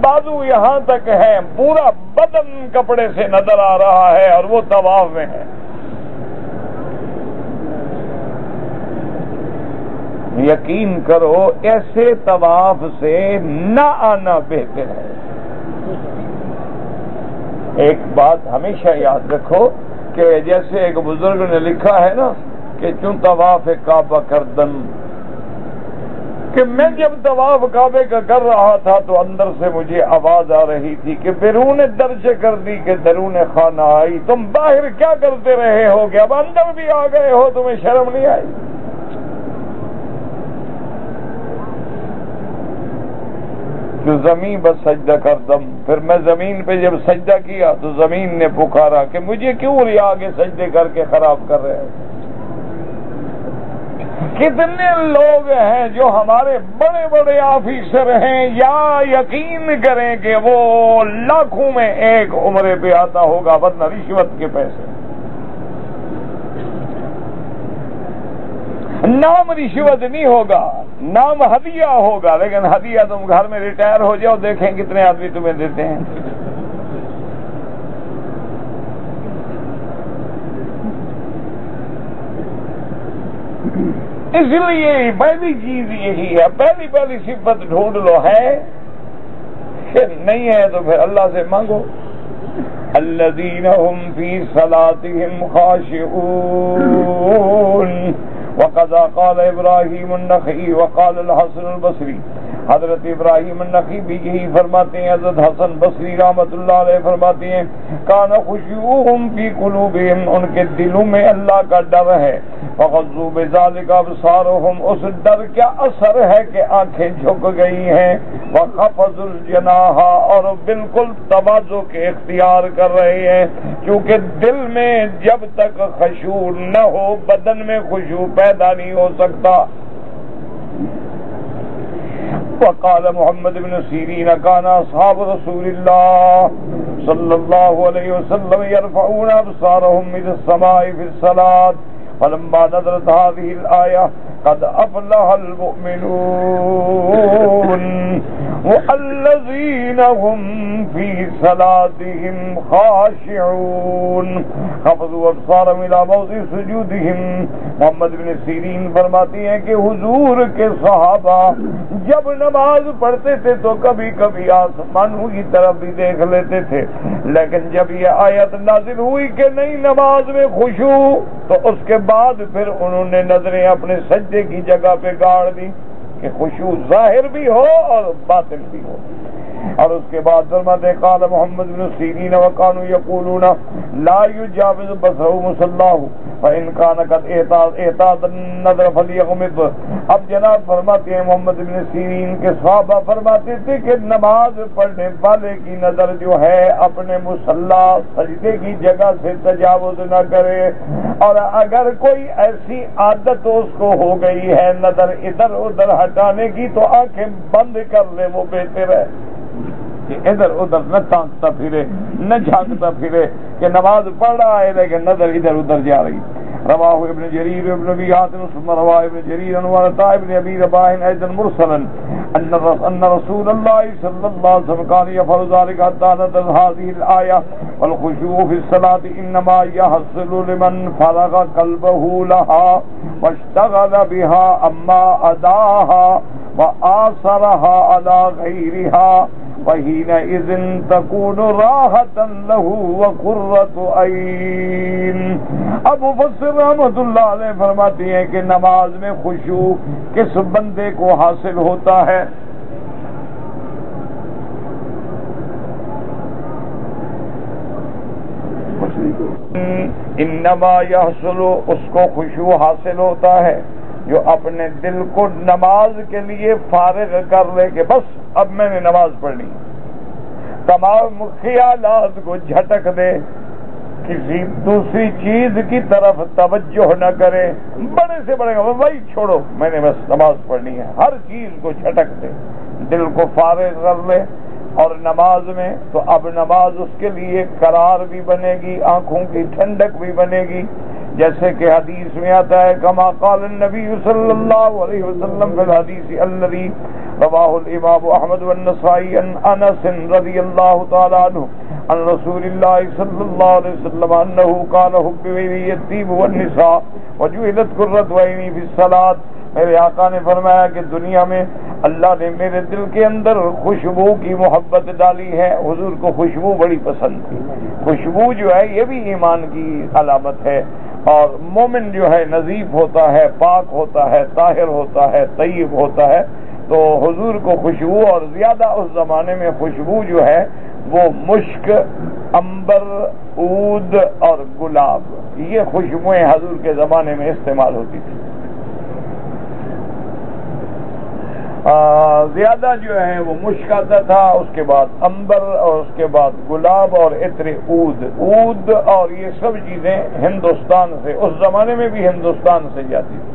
بازو یہاں تک ہے، پورا بدن کپڑے سے نظر آ رہا ہے اور وہ طواف میں ہے۔ یقین کرو ایسے طواف سے نہ آنا بہتر ہے۔ ایک بات ہمیشہ یاد رکھو کہ جیسے ایک بزرگ نے لکھا ہے نا کہ چون طواف کعبہ کردن، کہ میں جب طواف کعبے کا کر رہا تھا تو اندر سے مجھے آواز آ رہی تھی کہ بیرون درج کر دی کہ درون خانہ آئی، تم باہر کیا کرتے رہے ہو کہ اب اندر بھی آ گئے ہو، تمہیں شرم نہیں آئی؟ جو زمین بس سجدہ کردم، پھر میں زمین پہ جب سجدہ کیا تو زمین نے پکارا کہ مجھے کیوں ریا کے سجدے کر کے خراب کر رہے ہو؟ کتنے لوگ ہیں جو ہمارے بڑے بڑے آفیسر ہیں، یا یقین کریں کہ وہ لاکھوں میں ایک عمرے پہ آتا ہوگا، ورنہ رشوت کے پیسے، نام رشوت نہیں ہوگا، نام ہدیہ ہوگا، لیکن ہدیہ تم گھر میں ریٹائر ہو جاؤ، دیکھیں کتنے آدمی تمہیں دیتے ہیں۔ اس لیے پہلی چیز یہی ہے، پہلی صفت ڈھونڈ لو، ہے کہ نہیں ہے تو پھر اللہ سے مانگو۔ الذین هم فی صلاتهم خاشعون وقد قال ابراہیم النخعی وقال الحسن البصری، حضرت ابراہیم النخعی بھی یہی فرماتے ہیں، حضرت حسن بصری رحمۃ اللہ علیہ فرماتے ہیں، کان خشوعهم فی قلوبہم، ان کے دلوں میں اللہ کا ڈر ہے، وغضوا بذلک ابصارهم، اس ڈر کا اثر ہے کہ آنکھیں جھک گئی ہیں، وخفضوا الجناح، اور بالکل تواضع کے اختیار کر رہے ہیں، کیونکہ دل میں جب تک خشوع نہ ہو بدن میں خشوع پیدا نہیں ہو سکتا۔ وقال محمد بن سیرین کان اصحاب رسول اللہ صلی اللہ علیہ وسلم يرفعون ابصارهم الى السماء في الصلاة فلما نزلت هذه الآية قد أفلح المؤمنون والذين هم في صلاتهم خاشعون خفضوا أبصارهم إلى موضع سجودهم۔ محمد بن سیرین فرماتے ہیں کہ حضور کے صحابہ جب نماز پڑھتے تھے تو کبھی کبھی آسمانوں کی طرف بھی دیکھ لیتے تھے، لیکن جب یہ آیت نازل ہوئی کہ نہیں نماز میں خشوع، تو اس کے بعد پھر انہوں نے نظریں اپنے سجدے کی جگہ پہ گاڑ دی کہ خشوع ظاہر بھی ہو اور باطن بھی ہو۔ اور اس کے بعد فرماتے ہیں قال محمد بن سیرین وکانوا یقولون لا یجاوز بصرہ مصلاہ فإن كان قد اعتاد النظر فليغمض۔ اب جناب فرماتے ہیں محمد بن سیرین کے صحابہ فرماتے تھے کہ نماز پڑھنے والے کی نظر جو ہے اپنے مصلی سجدے کی جگہ سے تجاوز نہ کرے، اور اگر کوئی ایسی عادت اس کو ہو گئی ہے نظر ادھر ادھر ہٹانے کی تو آنکھیں بند کر لے، وہ بہتر ہے کہ ادھر ادھر نہ تانکتا پھرے نہ جھانکتا پھرے کہ نماز پڑھ رہا ہے لیکن نظر ادھر ادھر جا رہی۔ رواہ ابن جریر ابن ابی حاتم ثم رواہ ابن جریر ورطاء ابن ابی رباح ایضا مرسلا ان رسول اللہ صلی اللہ علیہ وسلم كان يفعل ذلك حتى نزل هذه الآية والخشوع في الصلاة انما يحصل لمن فرغ قلبه لها واشتغل بها اما اداها وآثرها على غيرها وحينئذ تكون راحة له وقرة عين۔ اب مفسر رحمۃ اللہ علیہ فرماتی ہیں کہ نماز میں خشوع کس بندے کو حاصل ہوتا ہے؟ انما یحصل، اس کو خشوع حاصل ہوتا ہے جو اپنے دل کو نماز کے لیے فارغ کر لے کہ بس اب میں نے نماز پڑھنی، تمام خیالات کو جھٹک دے، کسی دوسری چیز کی طرف توجہ نہ کرے، بڑے سے بڑے وہی چھوڑو میں نے بس نماز پڑھنی ہے، ہر چیز کو جھٹک دے، دل کو فارغ کر لے۔ اور نماز میں تو اب نماز اس کے لیے قرار بھی بنے گی، آنکھوں کی ٹھنڈک بھی بنے گی، جیسے کہ حدیث میں آتا ہے کما قال النبی صلی اللہ علیہ وسلم فی الحدیث الذی رواہ الامام احمد والنسائی عن انس رضی اللہ تعالی عنہ عن رسول اللہ صلی اللہ علیہ وسلم انہ قال حب الی الطیب والنساء وجعلت قرۃ عینی فی الصلاۃ۔ میرے آقا نے فرمایا کہ دنیا میں اللہ نے میرے دل کے اندر خوشبو کی محبت ڈالی ہے، حضور کو خوشبو بڑی پسند تھی۔ خوشبو جو ہے یہ بھی ایمان کی علامت ہے، اور مومن جو ہے نظیف ہوتا ہے، پاک ہوتا ہے، طاہر ہوتا ہے، طیب ہوتا ہے، تو حضور کو خوشبو، اور زیادہ اس زمانے میں خوشبو جو ہے وہ مشک، عنبر، عود اور گلاب، یہ خوشبوئیں حضور کے زمانے میں استعمال ہوتی تھی۔ زیادہ جو ہے وہ مشک آتا تھا، اس کے بعد عنبر، اور اس کے بعد گلاب اور عطر عود اور یہ سب چیزیں ہندوستان سے، اس زمانے میں بھی ہندوستان سے جاتی تھی۔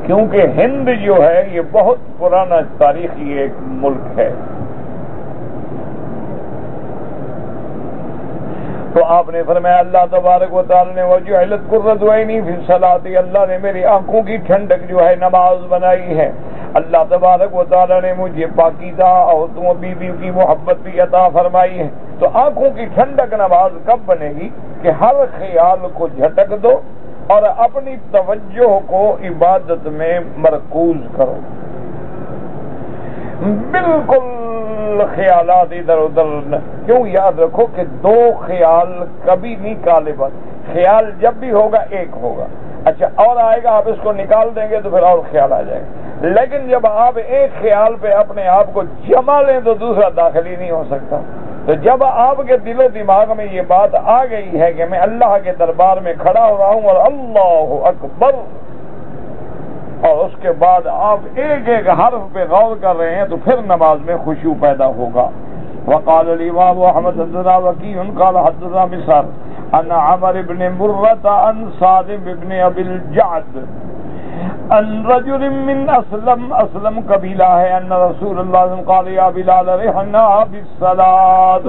کیونکہ ہند جو ہے یہ بہت پرانا تاریخی ایک ملک ہے. تو آپ نے فرمایا اللہ تبارک و تعالی نے وجعلت قرۃ عینی فی الصلاۃ، اللہ نے میری آنکھوں کی ٹھنڈک جو ہے نماز بنائی ہے. اللہ تبارک و تعالی نے مجھے پاکیزہ عورتوں بیوی کی محبت بھی عطا فرمائی ہے. تو آنکھوں کی ٹھنڈک نماز کب بنے گی کہ ہر خیال کو جھٹک دو اور اپنی توجہ کو عبادت میں مرکوز کرو. بالکل خیالات ادھر ادھر کیوں، یاد رکھو کہ دو خیال کبھی نہیں غالباً، خیال جب بھی ہوگا ایک ہوگا. اچھا اور آئے گا، آپ اس کو نکال دیں گے تو پھر اور خیال آ جائے گا. لیکن جب آپ ایک خیال پہ اپنے آپ کو جما لیں تو دوسرا داخل ہی نہیں ہو سکتا. تو جب آپ کے دل و دماغ میں یہ بات آ گئی ہے کہ میں اللہ کے دربار میں کھڑا ہو رہا ہوں اور اللہ اکبر، اور اس کے بعد آپ ایک ایک حرف پہ غور کر رہے ہیں تو پھر نماز میں خشوع پیدا ہوگا. وقال الامام احمد حدثنا وکیع قال حدثنا مسعر عن عمرو بن مرة عن سالم بن ابي الجعد ان رجل من اسلم قبیلہ ہے ان رسول اللہ صلی اللہ علیہ وسلم قال یا بلال رحنا بالصلاۃ،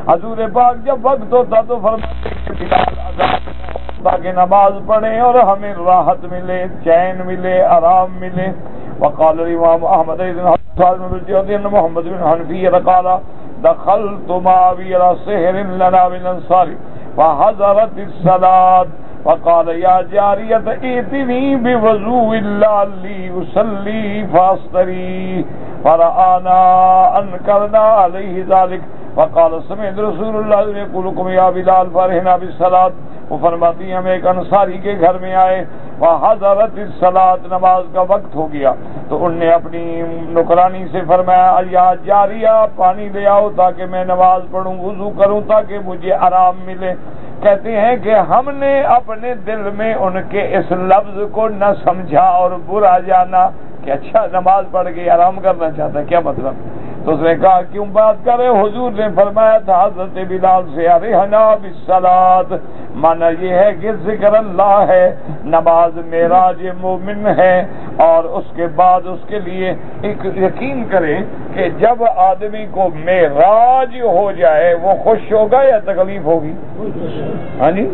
حضور پاک جب وقت ہوتا تو فرماتے کہ بلال اذان تاکہ نماز پڑھیں اور ہمیں راحت ملے، چین ملے، آرام ملے. وقال الامام احمد بن محمد بن حنفیہ قال دخلت معاویہ سحر لنا بالانصار فحضرت الصلاۃ وقال یا جاریۃ ائتنی بوضوء لعلی اصلی فاستری فرآنا انکرنا علیہ ذلک وقال سمعت رسول اللہ یقولکم یا بلال فرحنا بالصلاۃ. وہ فرماتی ہیں ہم ایک انصاری کے گھر میں آئے، وحضرت الصلاۃ، نماز کا وقت ہو گیا تو ان نے اپنی نوکرانی سے فرمایا یا جاریہ پانی لے آؤ تاکہ میں نماز پڑھوں، وضو کروں تاکہ مجھے آرام ملے. کہتے ہیں کہ ہم نے اپنے دل میں ان کے اس لفظ کو نہ سمجھا اور برا جانا کہ اچھا نماز پڑھ کے آرام کرنا چاہتا ہے، کیا مطلب. تو اس نے کہا کیوں بات کرے، حضور نے فرمایا تھا حضرت بلال سے ارحنا بالصلاۃ، مانا یہ ہے کہ ذکر اللہ ہے، نماز معراج مومن ہے. اور اس کے بعد اس کے لیے ایک یقین کریں کہ جب آدمی کو معراج ہو جائے وہ خوش ہوگا یا تکلیف ہوگی؟ ہاں جی،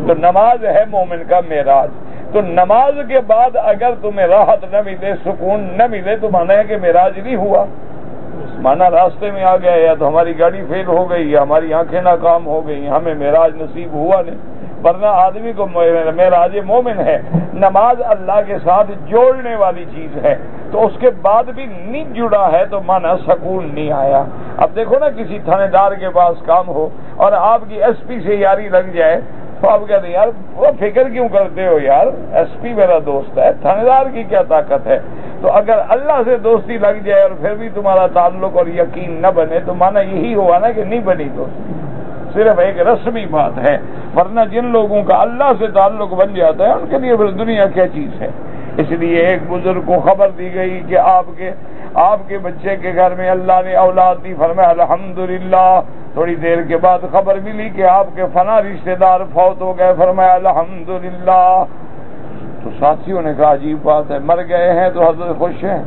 تو نماز ہے مومن کا معراج. تو نماز کے بعد اگر تمہیں راحت نہ ملے، سکون نہ ملے تو مانا ہے کہ معراج نہیں ہوا، مانا راستے میں آ گیا، یا تو ہماری گاڑی فیل ہو گئی یا ہماری آنکھیں ناکام ہو گئی، ہمیں معراج نصیب ہوا نہیں. ورنہ آدمی کو معراج مومن ہے. نماز اللہ کے ساتھ جوڑنے والی چیز ہے، تو اس کے بعد بھی نہیں جڑا ہے تو مانا سکون نہیں آیا. اب دیکھو نا کسی تھانے دار کے پاس کام ہو اور آپ کی ایس پی سے یاری لگ جائے تو آپ کہتے ہیں یار وہ فکر کیوں کرتے ہو یار، ایس پی میرا دوست ہے، تھانے دار کی کیا طاقت ہے. تو اگر اللہ سے دوستی لگ جائے اور پھر بھی تمہارا تعلق اور یقین نہ بنے تو مانا یہی ہوا نا کہ نہیں بنی دوستی، صرف ایک رسمی بات ہے. ورنہ جن لوگوں کا اللہ سے تعلق بن جاتا ہے ان کے لیے پھر دنیا کیا چیز ہے. اس لیے ایک بزرگ کو خبر دی گئی کہ آپ کے بچے کے گھر میں اللہ نے اولاد دی، فرمایا الحمدللہ. تھوڑی دیر کے بعد خبر ملی کہ آپ کے فلاں رشتہ دار فوت ہو گئے، فرمایا الحمدللہ. تو ساتھیوں نے کہا عجیب بات ہے، مر گئے ہیں تو حضرت خوش ہیں،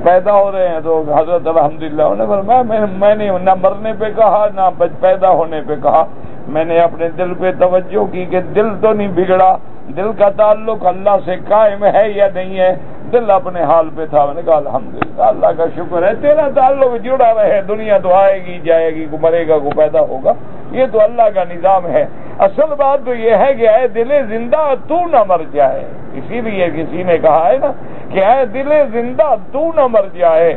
پیدا ہو رہے ہیں تو حضرت الحمدللہ. انہوں نے فرمایا میں نے نہ مرنے پہ کہا نہ پیدا ہونے پہ کہا، میں نے اپنے دل پہ توجہ کی کہ دل تو نہیں بگڑا، دل کا تعلق اللہ سے قائم ہے یا نہیں ہے. دل اپنے حال پہ تھا. میں نے کہا الحمدللہ، اللہ کا شکر ہے تیرا تعلق جڑا رہے، دنیا تو آئے گی جائے گی، کو مرے گا کو پیدا ہوگا، یہ تو اللہ کا نظام ہے. اصل بات تو یہ ہے کہ اے دل زندہ تو نہ مر جائے. اسی لیے کسی نے کہا ہے نا کہ اے دل زندہ تو نہ مر جائے،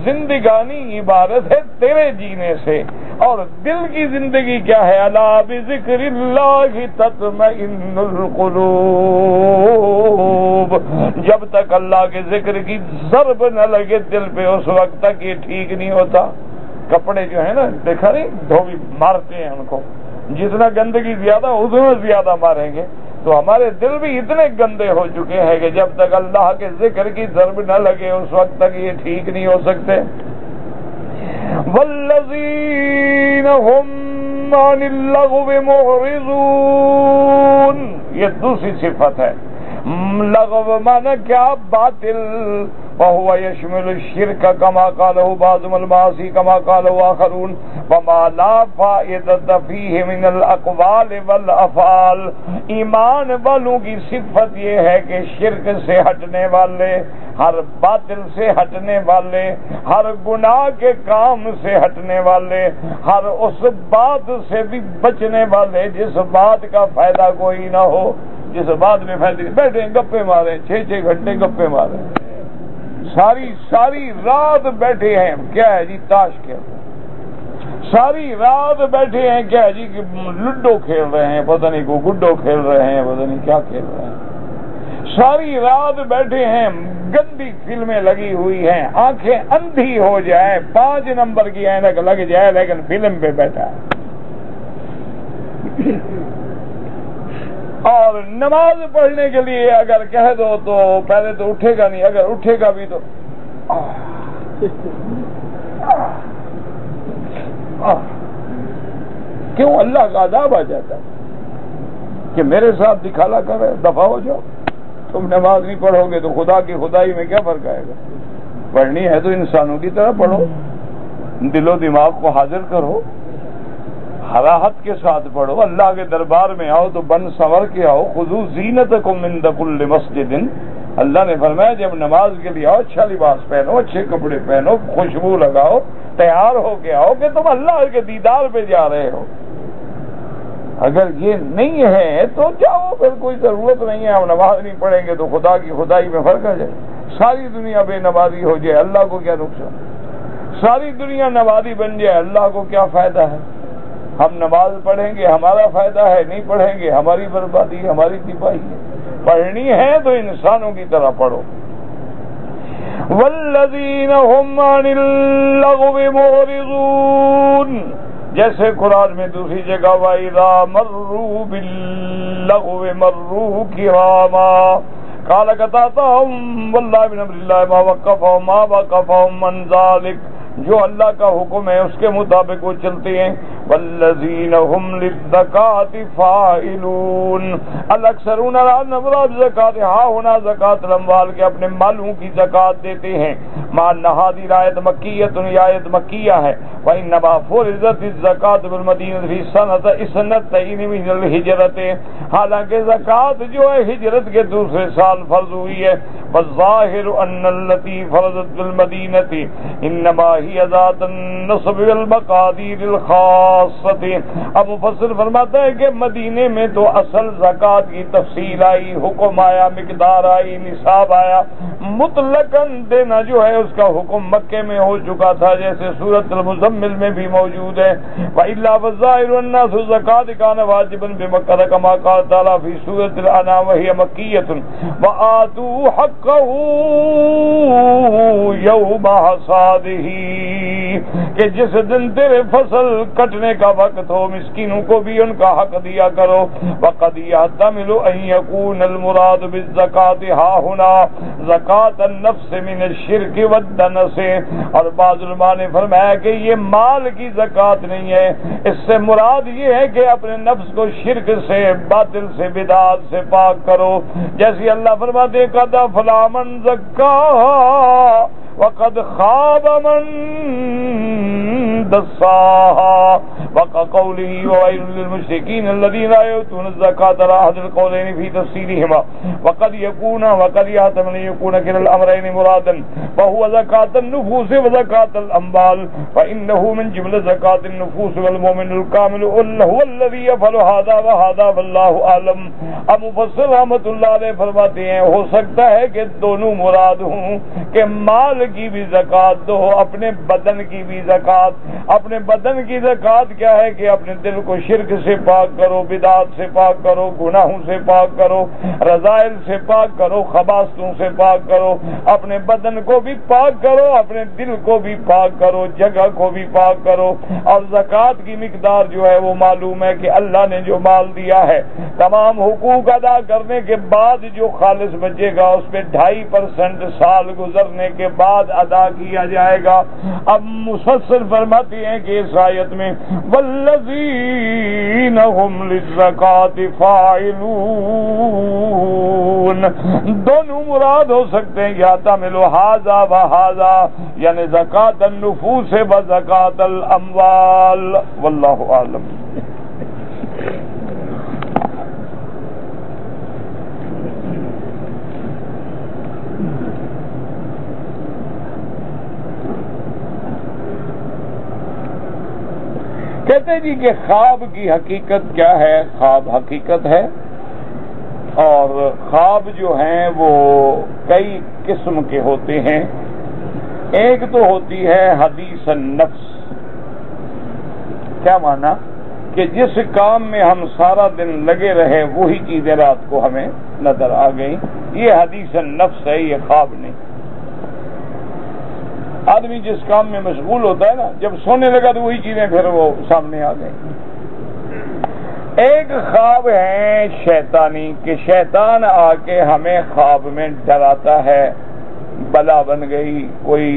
زندگانی عبارت ہے تیرے جینے سے. اور دل کی زندگی کیا ہے؟ الا بذکر اللہ تطمئن القلوب. جب تک اللہ کے ذکر کی ضرب نہ لگے دل پہ اس وقت تک یہ ٹھیک نہیں ہوتا. کپڑے جو ہے نا دیکھا نہیں دھوبی مارتے ہیں ان کو، جتنا گندگی زیادہ اتنا زیادہ ماریں گے. تو ہمارے دل بھی اتنے گندے ہو چکے ہیں کہ جب تک اللہ کے ذکر کی ضرب نہ لگے اس وقت تک یہ ٹھیک نہیں ہو سکتے. والذین هم عن اللغو معرضون، یہ دوسری صفت ہے. لغو مانا کیا؟ باطل. وهو يشمل الشرك كما قاله بعض المعاصي كما قاله آخرون وما لا فائدة فيه من الأقوال والأفعال. ایمان والوں کی صفت یہ ہے کہ شرک سے ہٹنے والے، ہر باطل سے ہٹنے والے، ہر گناہ کے کام سے ہٹنے والے، ہر اس بات سے بھی بچنے والے جس بات کا فائدہ کوئی نہ ہو، جس بات میں فائدہ نہیں. بیٹھے گپے مارے 6 گھنٹے گپے مارے، ساری رات بیٹھے ہیں، کیا ہے جی؟ تاش کھیل رہے ہیں. ساری رات بیٹھے ہیں، کیا ہے جی؟ کہ لڈو کھیل رہے ہیں، پتہ نہیں کو گڈو کھیل رہے ہیں، پتہ نہیں کیا کھیل رہے ہیں. ساری رات بیٹھے ہیں، گندی فلمیں لگی ہوئی ہیں، آنکھیں اندھی ہو جائے، 5 نمبر کی اینک لگ جائے، لیکن فلم پہ بیٹھا ہے. اور نماز پڑھنے کے لیے اگر کہہ دو تو پہلے تو اٹھے گا نہیں، اگر اٹھے گا بھی تو کیوں؟ اللہ کا عذاب آ جاتا ہے کہ میرے ساتھ دکھالا کر رہے، دفع ہو جاؤ. تم نماز نہیں پڑھو گے تو خدا کی خدائی میں کیا فرق آئے گا؟ پڑھنی ہے تو انسانوں کی طرح پڑھو، دل و دماغ کو حاضر کرو، حراحت کے ساتھ پڑھو، اللہ کے دربار میں آؤ تو بن سنور کے آؤ. خذوا زینتکم عند کل مسجد. اللہ نے فرمایا جب نماز کے لیے آؤ اچھا لباس پہنو، اچھے کپڑے پہنو، خوشبو لگاؤ، تیار ہو کے آؤ کہ تم اللہ کے دیدار پہ جا رہے ہو. اگر یہ نہیں ہے تو جاؤ، پھر کوئی ضرورت نہیں ہے. ہم نماز نہیں پڑھیں گے تو خدا کی خدائی میں فرق آ جائے. ساری دنیا بے نمازی ہو جائے، اللہ کو کیا نقصان؟ ساری دنیا نمازی بن جائے، اللہ کو کیا فائدہ ہے؟ ہم نماز پڑھیں گے ہمارا فائدہ ہے، نہیں پڑھیں گے ہماری بربادی، ہماری تباہی ہے. پڑھنی ہے تو انسانوں کی طرح پڑھو. والذین هم عن اللغو معرضون، جیسے قرآن میں دوسری جگہ وَإِذَا مَرُّوا بِاللَّغْوِ مَرُّوا كِرَامًا قَالَ قَتَادَةُ وَاللَّهِ مِنْ أَمْرِ اللَّهِ مَا وَقَّفَهُمْ مَا وَقَّفَهُمْ عَنْ ذَلِكَ. جو اللہ کا حکم ہے اس کے مطابق وہ چلتے ہیں. والذین هم للزکاة فاعلون. الاکثرون علی مراد زکات ہاں ہونا زکات الاموال کے اپنے مالوں کی زکات دیتے ہیں. مع نہادی آیت مکیۃ، یہ آیت مکیہ ہے. وانما فرضت الزکات بالمدینہ فی سنۃ اثنتین من الہجرۃ. حالانکہ زکات جو ہے ہجرت کے دوسرے سال فرض ہوئی ہے. والظاہر ان التي فرضت بالمدینہ انما هي ذات النصب والمقادیر الخاصۃ. اب مفسر فرماتا ہے کہ مدینے میں تو اصل زکات کی تفصیل آئی، حکم آیا، مقدار آئی، نصاب آیا. مطلقاً دینا جو ہے اس کا حکم مکے میں ہو چکا تھا، جیسے سورۃ المزمل میں بھی موجود ہے. وَإِلَّا وَالظَّاهِرُ النَّاسُ الزَّكَاةَ كَانَ وَاجِبًا بِمَكَّةَ كَمَا قَالَ تَعَالَىٰ فِي سُورَةِ الْأَنْعَامِ وَهِيَ مَكِّيَّةٌ وَآتُوا حَقَّهُ يَوْمَ حَصَادِهِ، کہ جس دن تیرے فصل کٹنے کا وقت ہو مسکینوں کو بھی ان کا حق دیا کرو. وَقَدْ يَحْتَمِلُ أَن يَكُونَ الْمُرَادُ بِالزَّكَاةِ هَا هُنَا زَكَاةَ النَّفْسِ مِنَ الشِّرْكِ وَالدَّنَسِ. اور بعض علماء نے فرمایا کہ یہ مال کی زکات نہیں ہے، اس سے مراد یہ ہے کہ اپنے نفس کو شرک سے، باطل سے، بدعات سے پاک کرو. جیسے اللہ فرماتے ہیں قَدْ أَفْلَحَ مَن زَكَّاهَا وَقَدْ خَابَ مَن دَسَّاهَا. وَقَوْلِهِ وَوَيْلٌ لِّلْمُشْرِكِينَ الَّذِينَ لَا يُؤْتُونَ الزَّكَاةَ عَلَىٰ أَحَدِ الْقَوْلَيْنِ فِي تَفْسِيرِهِمَا وَقَدْ يَحْتَمِلُ أَن يَكُونَ كِلَا الْأَمْرَيْنِ مُرَادًا وَهُوَ زَكَاةُ النُّفُوسِ وَزَكَاةُ الْأَمْوَالِ فَإِنَّهُ مِن جُمْلَةِ زَكَاةِ النُّفُوسِ وَالْمُؤْمِنُ الْكَامِلُ هُوَ الَّذِي يَفْعَلُ هَٰذَا وَهَٰذَا وَاللَّهُ أَعْلَمُ. اب مفسر رحمۃ اللہ علیہ فرماتے ہیں ہو سکتا ہے کہ دونوں مراد ہوں کہ مال کی بھی زکات دو، اپنے بدن کی بھی زکات. اپنے بدن کی زکات کیا ہے کہ اپنے دل کو شرک سے پاک کرو، بدعات سے پاک کرو، گناہوں سے پاک کرو، رذائل سے پاک کرو، خباثتوں سے پاک کرو. اپنے بدن کو بھی پاک کرو، اپنے دل کو بھی پاک کرو، جگہ کو بھی پاک کرو. اور زکات کی مقدار جو ہے وہ معلوم ہے کہ اللہ نے جو مال دیا ہے تمام حقوق ادا کرنے کے بعد جو خالص بچے گا اس پہ 2.5% سال گزرنے کے بعد ادا کیا جائے گا. اب مفسر فرماتے ہیں کہ اس آیت میں والذین هم للزکاة فاعلون، دونوں مراد ہو سکتے ہیں، یا تحمل ھذا وھذا، یعنی زکاة النفوس و زکاة الاموال، واللہ اعلم۔ کہتے جی کہ خواب کی حقیقت کیا ہے؟ خواب حقیقت ہے، اور خواب جو ہیں وہ کئی قسم کے ہوتے ہیں۔ ایک تو ہوتی ہے حدیث النفس، کیا معنی کہ جس کام میں ہم سارا دن لگے رہے وہی چیزیں رات کو ہمیں نظر آ گئیں، یہ حدیث النفس ہے، یہ خواب نہیں۔ آدمی جس کام میں مشغول ہوتا ہے نا، جب سونے لگا تو وہی چیزیں پھر وہ سامنے آ گئی۔ ایک خواب ہے شیطانی، کہ شیطان آ کے ہمیں خواب میں ڈراتا ہے، بلا بن گئی، کوئی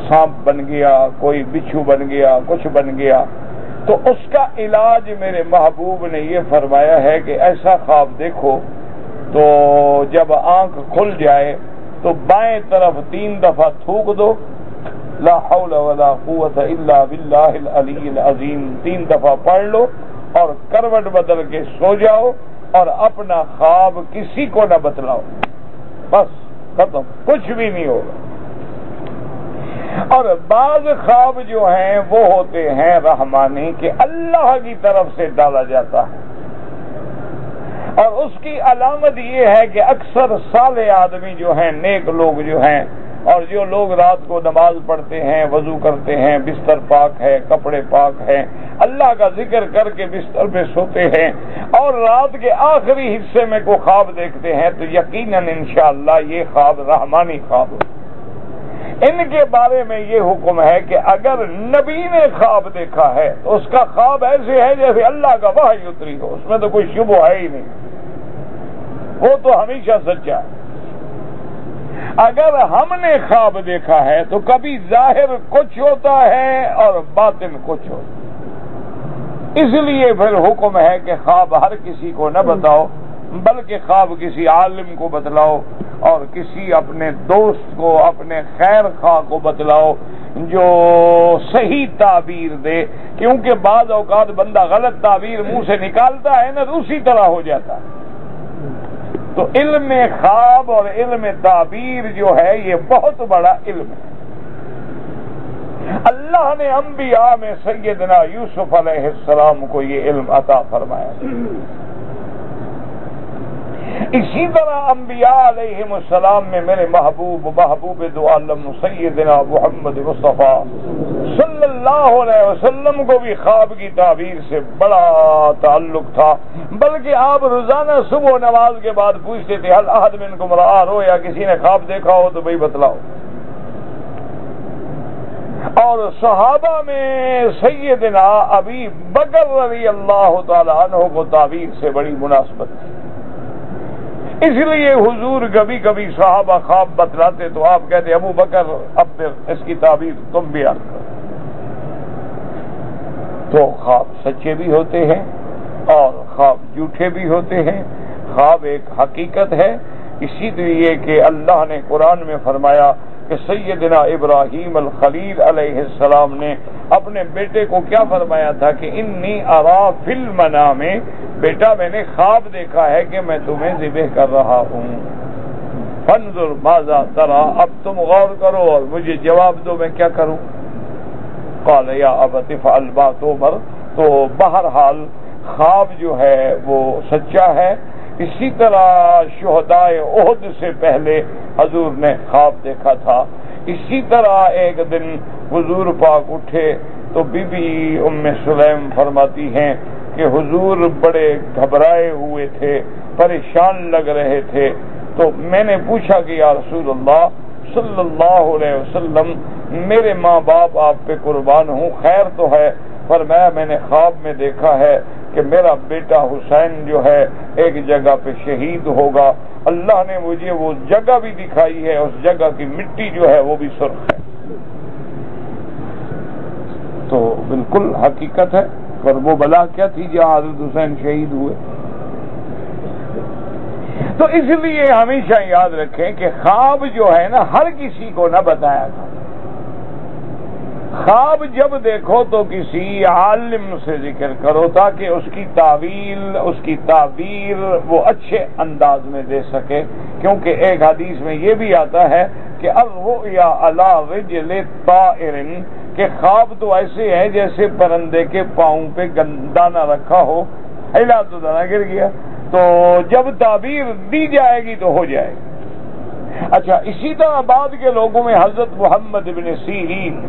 سانپ بن گیا، کوئی بچھو بن گیا، کچھ بن گیا، تو اس کا علاج میرے محبوب نے یہ فرمایا ہے کہ ایسا خواب دیکھو تو جب آنکھ کھل جائے تو بائیں طرف 3 دفعہ تھوک دو، لا حول ولا قوت الا باللہ العلی العظیم 3 دفعہ پڑھ لو، اور کروٹ بدل کے سو جاؤ، اور اپنا خواب کسی کو نہ بتلاؤ، بس ختم، کچھ بھی نہیں ہوگا۔ اور بعض خواب جو ہیں وہ ہوتے ہیں رحمانی، کہ اللہ کی طرف سے ڈالا جاتا ہے، اور اس کی علامت یہ ہے کہ اکثر صالح آدمی جو ہیں، نیک لوگ جو ہیں، اور جو لوگ رات کو نماز پڑھتے ہیں، وضو کرتے ہیں، بستر پاک ہے، کپڑے پاک ہیں، اللہ کا ذکر کر کے بستر پہ سوتے ہیں، اور رات کے آخری حصے میں کوئی خواب دیکھتے ہیں، تو یقیناً انشاءاللہ یہ خواب رحمانی خواب ہو۔ ان کے بارے میں یہ حکم ہے کہ اگر نبی نے خواب دیکھا ہے تو اس کا خواب ایسے ہے جیسے اللہ کا وحی اتری ہو، اس میں تو کوئی شبہ ہے ہی نہیں، وہ تو ہمیشہ سچا ہے۔ اگر ہم نے خواب دیکھا ہے تو کبھی ظاہر کچھ ہوتا ہے اور باطن کچھ ہوتا ہے، اس لیے پھر حکم ہے کہ خواب ہر کسی کو نہ بتاؤ، بلکہ خواب کسی عالم کو بتلاؤ، اور کسی اپنے دوست کو، اپنے خیر خواہ کو بتلاؤ جو صحیح تعبیر دے، کیونکہ بعض اوقات بندہ غلط تعبیر منہ سے نکالتا ہے نا تو اسی طرح ہو جاتا ہے۔ تو علم خواب اور علم تعبیر جو ہے یہ بہت بڑا علم ہے۔ اللہ نے انبیاء میں سیدنا یوسف علیہ السلام کو یہ علم عطا فرمایا۔ اسی طرح انبیاء علیہم السلام میں میرے محبوب دو عالم سیدنا محمد مصطفیٰ صلی اللہ علیہ وسلم کو بھی خواب کی تعبیر سے بڑا تعلق تھا، بلکہ آپ روزانہ صبح نماز کے بعد پوچھتے تھے ہل احد منکم رآ رؤیا، کسی نے خواب دیکھا ہو تو بھائی بتلاؤ۔ اور صحابہ میں سیدنا ابی بکر رضی اللہ تعالی عنہ کو تعبیر سے بڑی مناسبت تھی، اس لیے حضور کبھی کبھی صحابہ خواب بتلاتے تو آپ کہتے ابو بکر اب پھر اس کی تعبیر تم بیان کرو۔ تو خواب سچے بھی ہوتے ہیں اور خواب جھوٹے بھی ہوتے ہیں، خواب ایک حقیقت ہے، اسی لیے کہ اللہ نے قرآن میں فرمایا کہ سیدنا ابراہیم الخلیل علیہ السلام نے اپنے بیٹے کو کیا فرمایا تھا کہ انی ارا فی المنام، بیٹا میں نے خواب دیکھا ہے کہ میں تمہیں ذبح کر رہا ہوں، فانظر ماذا تری، اب تم غور کرو اور مجھے جواب دو میں کیا کروں۔ قال یا ابت افعل ما تؤمر۔ تو بہرحال خواب جو ہے وہ سچا ہے۔ اسی طرح شہدائے احد سے پہلے حضور نے خواب دیکھا تھا۔ اسی طرح ایک دن حضور پاک اٹھے تو بی بی ام سلیم فرماتی ہیں کہ حضور بڑے گھبرائے ہوئے تھے، پریشان لگ رہے تھے، تو میں نے پوچھا کہ یا رسول اللہ صلی اللہ علیہ وسلم میرے ماں باپ آپ پہ قربان ہوں، خیر تو ہے، فرمایا میں نے خواب میں دیکھا ہے کہ میرا بیٹا حسین جو ہے ایک جگہ پہ شہید ہوگا، اللہ نے مجھے وہ جگہ بھی دکھائی ہے، اس جگہ کی مٹی جو ہے وہ بھی سرخ ہے۔ تو بالکل حقیقت ہے، پر وہ بلا کیا تھی جہاں حضرت حسین شہید ہوئے؟ تو اس لیے ہمیشہ یاد رکھیں کہ خواب جو ہے نا ہر کسی کو نہ بتایا تھا. خواب جب دیکھو تو کسی عالم سے ذکر کرو تاکہ اس کی تعویل، اس کی تعبیر وہ اچھے انداز میں دے سکے. کیونکہ ایک حدیث میں یہ بھی آتا ہے کہ الرؤیا علی رجل طائر، کہ خواب تو ایسے ہے جیسے پرندے کے پاؤں پہ دانہ رکھا ہو، ہلا تو دانہ گر گیا. تو جب تعبیر دی جائے گی تو ہو جائے گی. اچھا، اسی طرح بعد کے لوگوں میں حضرت محمد بن سیرین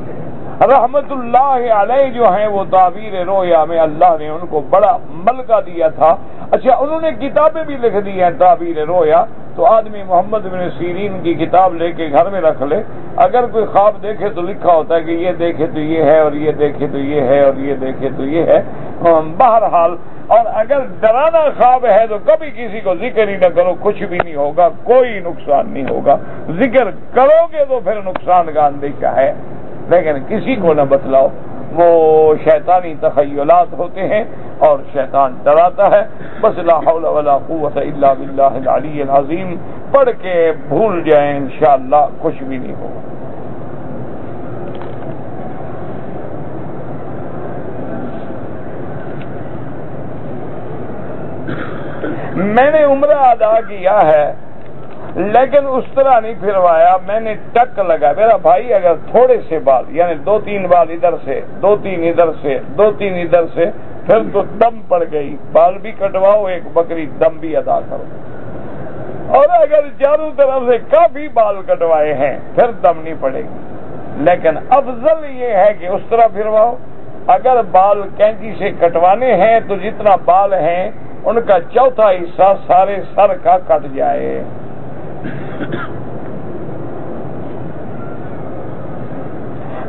رحمت اللہ علیہ جو ہیں، وہ تعبیر رویا میں اللہ نے ان کو بڑا ملکہ دیا تھا. اچھا، انہوں نے کتابیں بھی لکھ دی ہیں تعبیر رویا. تو آدمی محمد بن سیرین کی کتاب لے کے گھر میں رکھ لے، اگر کوئی خواب دیکھے تو لکھا ہوتا ہے کہ یہ دیکھے تو یہ ہے، اور یہ دیکھے تو یہ ہے، اور یہ دیکھے تو یہ ہے. بہرحال، اور اگر ڈرانا خواب ہے تو کبھی کسی کو ذکر ہی نہ کرو، کچھ بھی نہیں ہوگا، کوئی نقصان نہیں ہوگا. ذکر کرو گے تو پھر نقصان کا اندیشہ ہے، لیکن کسی کو نہ بتلاؤ. وہ شیطانی تخیلات ہوتے ہیں اور شیطان ڈراتا ہے. بس لا حول ولا قوت الا باللہ العلی العظیم پڑھ کے بھول جائیں، انشاءاللہ کچھ بھی نہیں ہوگا. میں نے عمرہ ادا کیا ہے لیکن اس طرح نہیں پھروایا، میں نے ٹک لگا. میرا بھائی اگر تھوڑے سے بال، یعنی 2-3 بال ادھر سے، 2-3 ادھر سے، 2-3 ادھر سے، پھر تو دم پڑ گئی. بال بھی کٹواؤ، ایک بکری دم بھی ادا کرو. اور اگر چاروں طرف سے کافی بال کٹوائے ہیں پھر دم نہیں پڑے گی. لیکن افضل یہ ہے کہ اس طرح پھرواؤ. اگر بال کینچی سے کٹوانے ہیں تو جتنا بال ہیں ان کا چوتھا حصہ سارے سر کا کٹ جائے.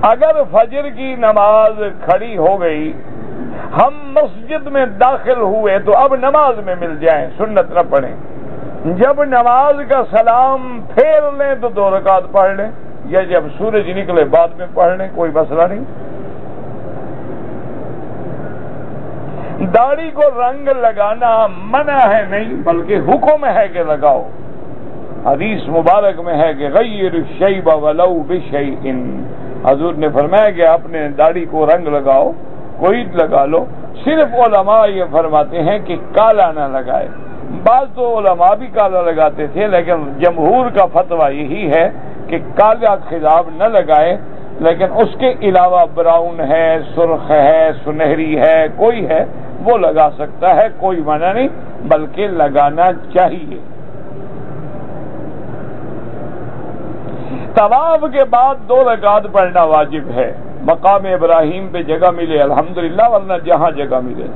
اگر فجر کی نماز کھڑی ہو گئی، ہم مسجد میں داخل ہوئے تو اب نماز میں مل جائیں، سنت نہ پڑھیں. جب نماز کا سلام پھیر لیں تو 2 رکعت پڑھ لیں، یا جب سورج نکلے بعد میں پڑھ لیں، کوئی مسئلہ نہیں. داڑھی کو رنگ لگانا منع ہے نہیں، بلکہ حکم ہے کہ لگاؤ. حدیث مبارک میں ہے کہ غیر الشیب ولو بشیء، حضور نے فرمایا کہ اپنے داڑھی کو رنگ لگاؤ، کوئی لگا لو. صرف علماء یہ فرماتے ہیں کہ کالا نہ لگائے. بعض تو علماء بھی کالا لگاتے تھے، لیکن جمہور کا فتویٰ یہی ہے کہ کالا خضاب نہ لگائے. لیکن اس کے علاوہ براؤن ہے، سرخ ہے، سنہری ہے، کوئی ہے وہ لگا سکتا ہے، کوئی منع نہیں، بلکہ لگانا چاہیے. طواف کے بعد 2 رکعت پڑھنا واجب ہے. مقام ابراہیم پہ جگہ ملے الحمدللہ، ورنہ جہاں جگہ ملے.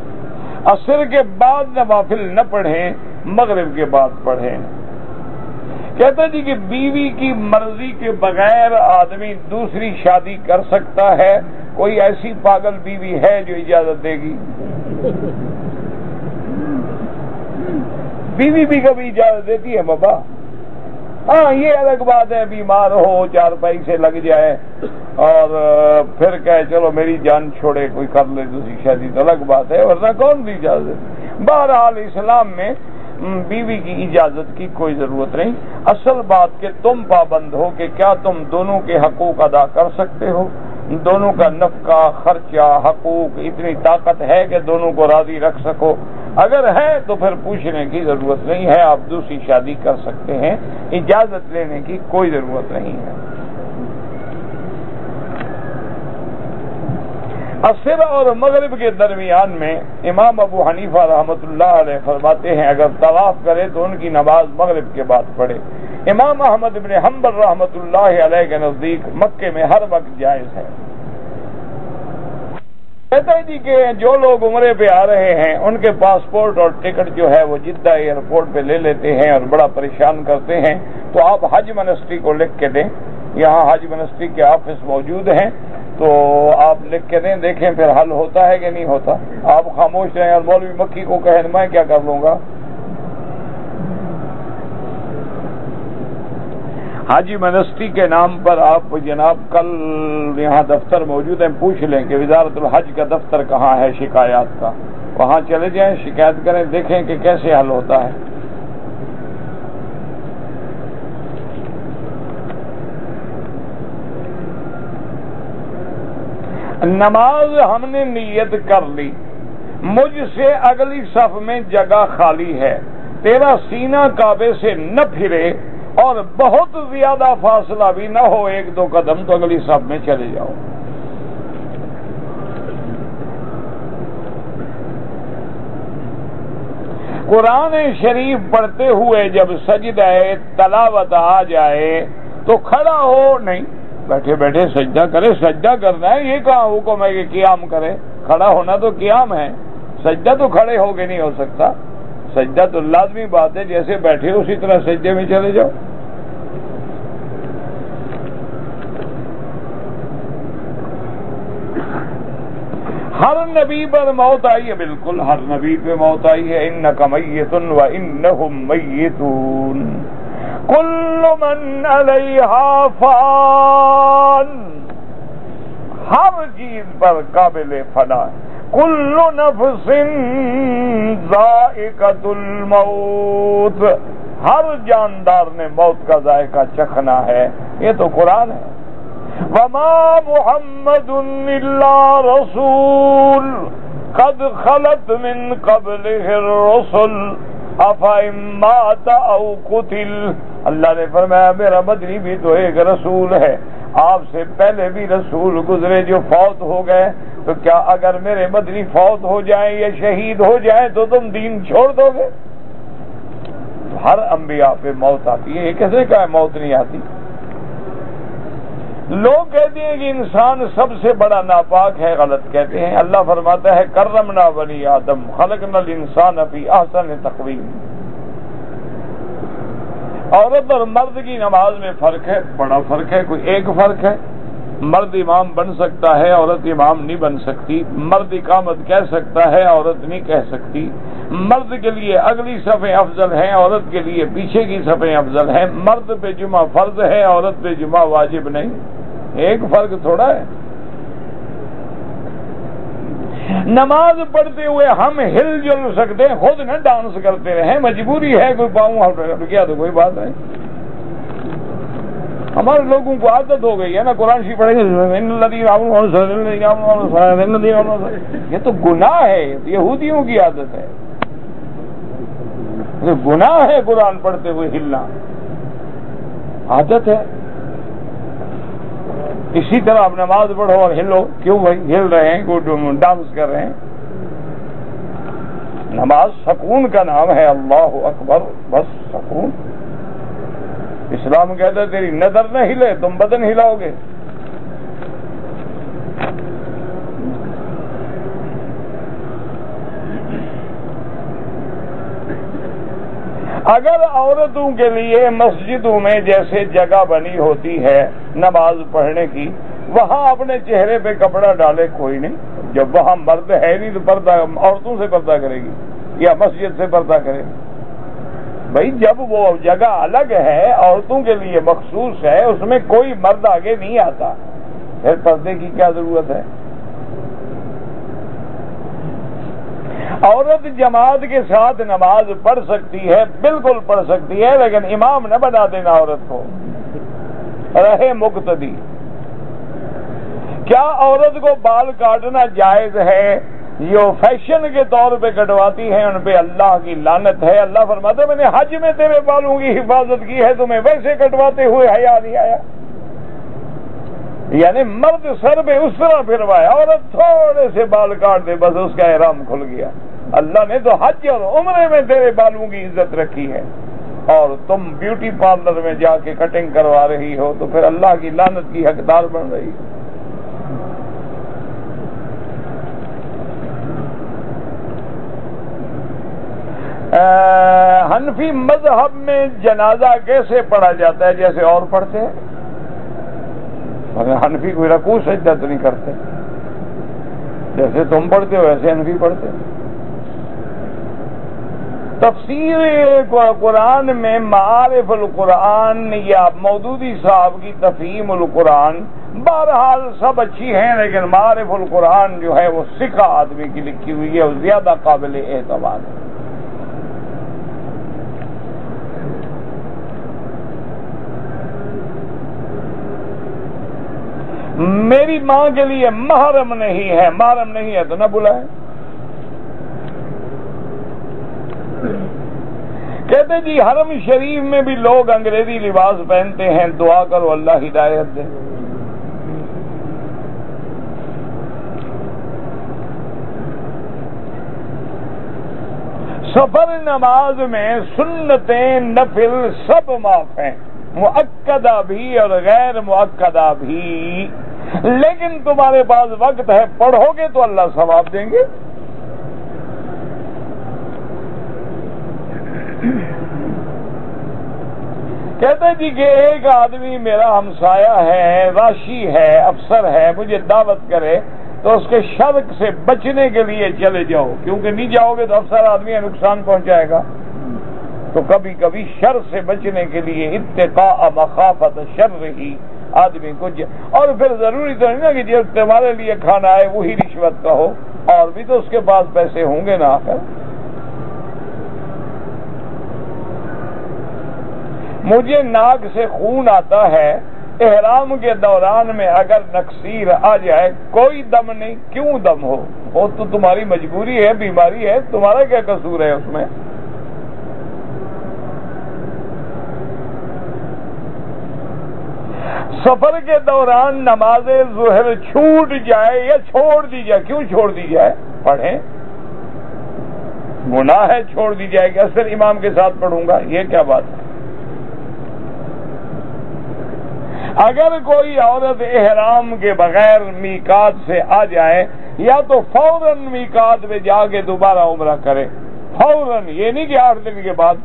عصر کے بعد نوافل نہ پڑھیں، مغرب کے بعد پڑھیں. کہتا جی کہ بیوی کی مرضی کے بغیر آدمی دوسری شادی کر سکتا ہے. کوئی ایسی پاگل بیوی ہے جو اجازت دے گی؟ بیوی بھی کبھی اجازت دیتی ہے بابا؟ ہاں، یہ الگ بات ہے بیمار ہو، 4 پیسے لگ جائے اور پھر کہے چلو میری جان چھوڑے کوئی کر لے دوسری شادی، تو الگ بات ہے، ورنہ کون سی اجازت. بہرحال اسلام میں بیوی کی اجازت کی کوئی ضرورت نہیں. اصل بات کہ تم پابند ہو کہ کیا تم دونوں کے حقوق ادا کر سکتے ہو. دونوں کا نفقہ، خرچہ، حقوق، اتنی طاقت ہے کہ دونوں کو راضی رکھ سکو. اگر ہے تو پھر پوچھنے کی ضرورت نہیں ہے، آپ دوسری شادی کر سکتے ہیں، اجازت لینے کی کوئی ضرورت نہیں ہے. عصر اور مغرب کے درمیان میں امام ابو حنیفہ رحمۃ اللہ علیہ فرماتے ہیں اگر طواف کرے تو ان کی نماز مغرب کے بعد پڑھے. امام احمد بن حنبل رحمۃ اللہ علیہ کے نزدیک مکے میں ہر وقت جائز ہے. کہتا ہے جی کہ جو لوگ عمرے پہ آ رہے ہیں ان کے پاسپورٹ اور ٹکٹ جو ہے وہ جدہ ایئرپورٹ پہ لے لیتے ہیں اور بڑا پریشان کرتے ہیں، تو آپ حج منسٹری کو لکھ کے دیں. یہاں حج منسٹری کے آفس موجود ہیں، تو آپ لکھ کے دیں، دیکھیں پھر حل ہوتا ہے کہ نہیں ہوتا. آپ خاموش رہیں اور مولوی مکی کو کہیں میں کیا کر لوں گا. حاجی منستی کے نام پر آپ جناب کل یہاں دفتر موجود ہیں، پوچھ لیں کہ وزارت الحج کا دفتر کہاں ہے شکایات کا، وہاں چلے جائیں، شکایت کریں، دیکھیں کہ کیسے حل ہوتا ہے۔ نماز ہم نے نیت کر لی، مجھ سے اگلی صف میں جگہ خالی ہے، تیرا سینہ کعبے سے نہ پھرے اور بہت زیادہ فاصلہ بھی نہ ہو، 1-2 قدم، تو اگلی صف میں چلے جاؤ۔ قرآن شریف پڑھتے ہوئے جب سجدہ تلاوت آ جائے تو کھڑا ہو نہیں، بیٹھے بیٹھے سجدہ کرے، سجدہ کرنا ہے، یہ کہاں حکم ہے کہ قیام کرے؟ کھڑا ہونا تو قیام ہے، سجدہ تو کھڑے ہو کے نہیں ہو سکتا، سجدہ تو لازمی بات ہے، جیسے بیٹھے اسی طرح سجدے میں چلے جاؤ۔ ہر نبی پر موت آئی ہے، بالکل ہر نبی پہ موت آئی ہے، انک میت وانہم میتون، کل من علیہا فان، ہر چیز پر قابل فنا، کل نفس ذائقۃ الموت، ہر جاندار نے موت کا ذائقہ چکھنا ہے، یہ تو قرآن ہے۔ وما محمد الا رسول قد خلت من قبلہ الرسل افإن مات او قتل، اللہ نے فرمایا میرا مدنی بھی تو ایک رسول ہے، آپ سے پہلے بھی رسول گزرے جو فوت ہو گئے، تو کیا اگر میرے مدنی فوت ہو جائیں یا شہید ہو جائیں تو تم دین چھوڑ دو گے؟ ہر انبیاء پہ موت آتی ہے، یہ کیسے کہا ہے موت نہیں آتی؟ لوگ کہتے ہیں کہ انسان سب سے بڑا ناپاک ہے، غلط کہتے ہیں۔ اللہ فرماتا ہے کرمنا بنی آدم خلقنا الانسان فی احسن تقویم۔ عورت اور مرد کی نماز میں فرق ہے، بڑا فرق ہے، کوئی ایک فرق ہے، مرد امام بن سکتا ہے، عورت امام نہیں بن سکتی، مرد اقامت کہہ سکتا ہے، عورت نہیں کہہ سکتی، مرد کے لیے اگلی صفیں افضل ہیں، عورت کے لیے پیچھے کی صفیں افضل ہیں، مرد پہ جمعہ فرض ہے، عورت پہ جمعہ واجب نہیں، ایک فرق تھوڑا ہے۔ نماز پڑھتے ہوئے ہم ہل جل سکتے ہیں، خود نہ ڈانس کرتے رہیں، مجبوری ہے، کوئی پاؤں ہٹ گیا تو کوئی بات نہیں، ہمارے لوگوں کو عادت ہو گئی ہے نا، قرآن شریف پڑھیں گے، یہ تو گناہ ہے، یہودیوں کی عادت ہے، گناہ ہے قرآن پڑھتے ہوئے ہلنا، عادت ہے۔ اسی طرح آپ نماز پڑھو اور ہلو، کیوں بھائی ہل رہے ہیں، کوئی ڈانس کر رہے ہیں؟ نماز سکون کا نام ہے، اللہ اکبر، بس سکون۔ اسلام کہتا ہے تیری نظر نہ ہلے تم بدن ہلاؤ گے۔ اگر عورتوں کے لیے مسجدوں میں جیسے جگہ بنی ہوتی ہے نماز پڑھنے کی، وہاں اپنے چہرے پہ کپڑا ڈالے کوئی نہیں، جب وہاں مرد ہے نہیں تو پردہ عورتوں سے پردہ کرے گی یا مسجد سے پردہ کرے گی؟ بھائی جب وہ جگہ الگ ہے، عورتوں کے لیے مخصوص ہے، اس میں کوئی مرد آگے نہیں آتا، پھر پردے کی کیا ضرورت ہے؟ عورت جماعت کے ساتھ نماز پڑھ سکتی ہے، بالکل پڑھ سکتی ہے، لیکن امام نہ بنا دینا عورت کو، رہے مقتدی۔ کیا عورت کو بال کاٹنا جائز ہے؟ یہ فیشن کے طور پہ کٹواتی ہیں، ان پہ اللہ کی لعنت ہے۔ اللہ فرماتا ہے میں نے حج میں تیرے بالوں کی حفاظت کی ہے، تمہیں ویسے کٹواتے ہوئے حیا نہیں آیا؟ یعنی مرد سر پہ اس طرح پھروائے، عورت تھوڑے سے بال کاٹ دے بس اس کا احرام کھل گیا۔ اللہ نے تو حج اور عمرے میں تیرے بالوں کی عزت رکھی ہے، اور تم بیوٹی پارلر میں جا کے کٹنگ کروا رہی ہو تو پھر اللہ کی لعنت کی حقدار بن رہی ہے۔ حنفی مذہب میں جنازہ کیسے پڑھا جاتا ہے؟ جیسے اور پڑھتے ہیں، حنفی کوئی رکوع سجدہ تو نہیں کرتے، جیسے تم پڑھتے ہو ویسے حنفی پڑھتے ہیں۔ تفسیر قرآن میں معارف القرآن یا مودودی صاحب کی تفہیم القرآن بہرحال سب اچھی ہیں، لیکن معارف القرآن جو ہے وہ سکھا آدمی کی لکھی ہوئی ہے اور زیادہ قابل اعتماد ہے۔ میری ماں کے لیے محرم نہیں ہے، محرم نہیں ہے تو نہ بلائے۔ کہتے جی حرم شریف میں بھی لوگ انگریزی لباس پہنتے ہیں، دعا کرو اللہ ہدایت دے۔ سفر نماز میں سنتیں نفل سب معاف ہیں، مؤکدہ بھی اور غیر مؤکدہ بھی، لیکن تمہارے پاس وقت ہے، پڑھو گے تو اللہ ثواب دیں گے۔ کہتے جی کہ ایک آدمی میرا ہمسایہ ہے، راشی ہے، افسر ہے، مجھے دعوت کرے تو اس کے شرک سے بچنے کے لیے چلے جاؤ، کیونکہ نہیں جاؤ گے تو افسر آدمی نقصان پہنچائے گا۔ تو کبھی کبھی شر سے بچنے کے لیے اتقاء مخافت شر ہی آدمی کو اور پھر ضروری تو نہیں نا کہ جو تمہارے لیے کھانا ہے وہی رشوت کا ہو، اور بھی تو اس کے پاس پیسے ہوں گے نا آخر۔ مجھے ناک سے خون آتا ہے، احرام کے دوران میں اگر نقصیر آ جائے کوئی دم نہیں، کیوں دم ہو؟ وہ تو تمہاری مجبوری ہے، بیماری ہے، تمہارا کیا قصور ہے اس میں؟ سفر کے دوران نماز ظہر چھوٹ جائے یا چھوڑ دی جائے، کیوں چھوڑ دی جائے؟ پڑھیں، گناہ ہے، چھوڑ دی جائے کہ اصل امام کے ساتھ پڑھوں گا، یہ کیا بات ہے؟ اگر کوئی عورت احرام کے بغیر میقات سے آ جائے یا تو فوراً میقات میں جا کے دوبارہ عمرہ کرے، فوراً، یہ نہیں کہ 8 دن کے بعد۔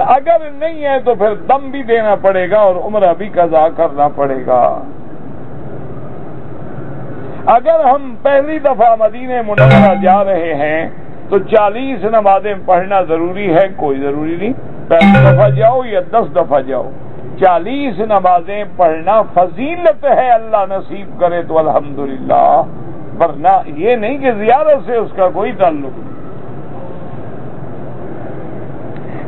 اگر نہیں ہے تو پھر دم بھی دینا پڑے گا اور عمرہ بھی قضا کرنا پڑے گا۔ اگر ہم پہلی دفعہ مدینہ منورہ جا رہے ہیں تو 40 نمازیں پڑھنا ضروری ہے؟ کوئی ضروری نہیں، پہلی دفعہ جاؤ یا 10 دفعہ جاؤ، 40 نمازیں پڑھنا فضیلت ہے، اللہ نصیب کرے تو الحمدللہ، ورنہ یہ نہیں کہ زیارت سے اس کا کوئی تعلق نہیں۔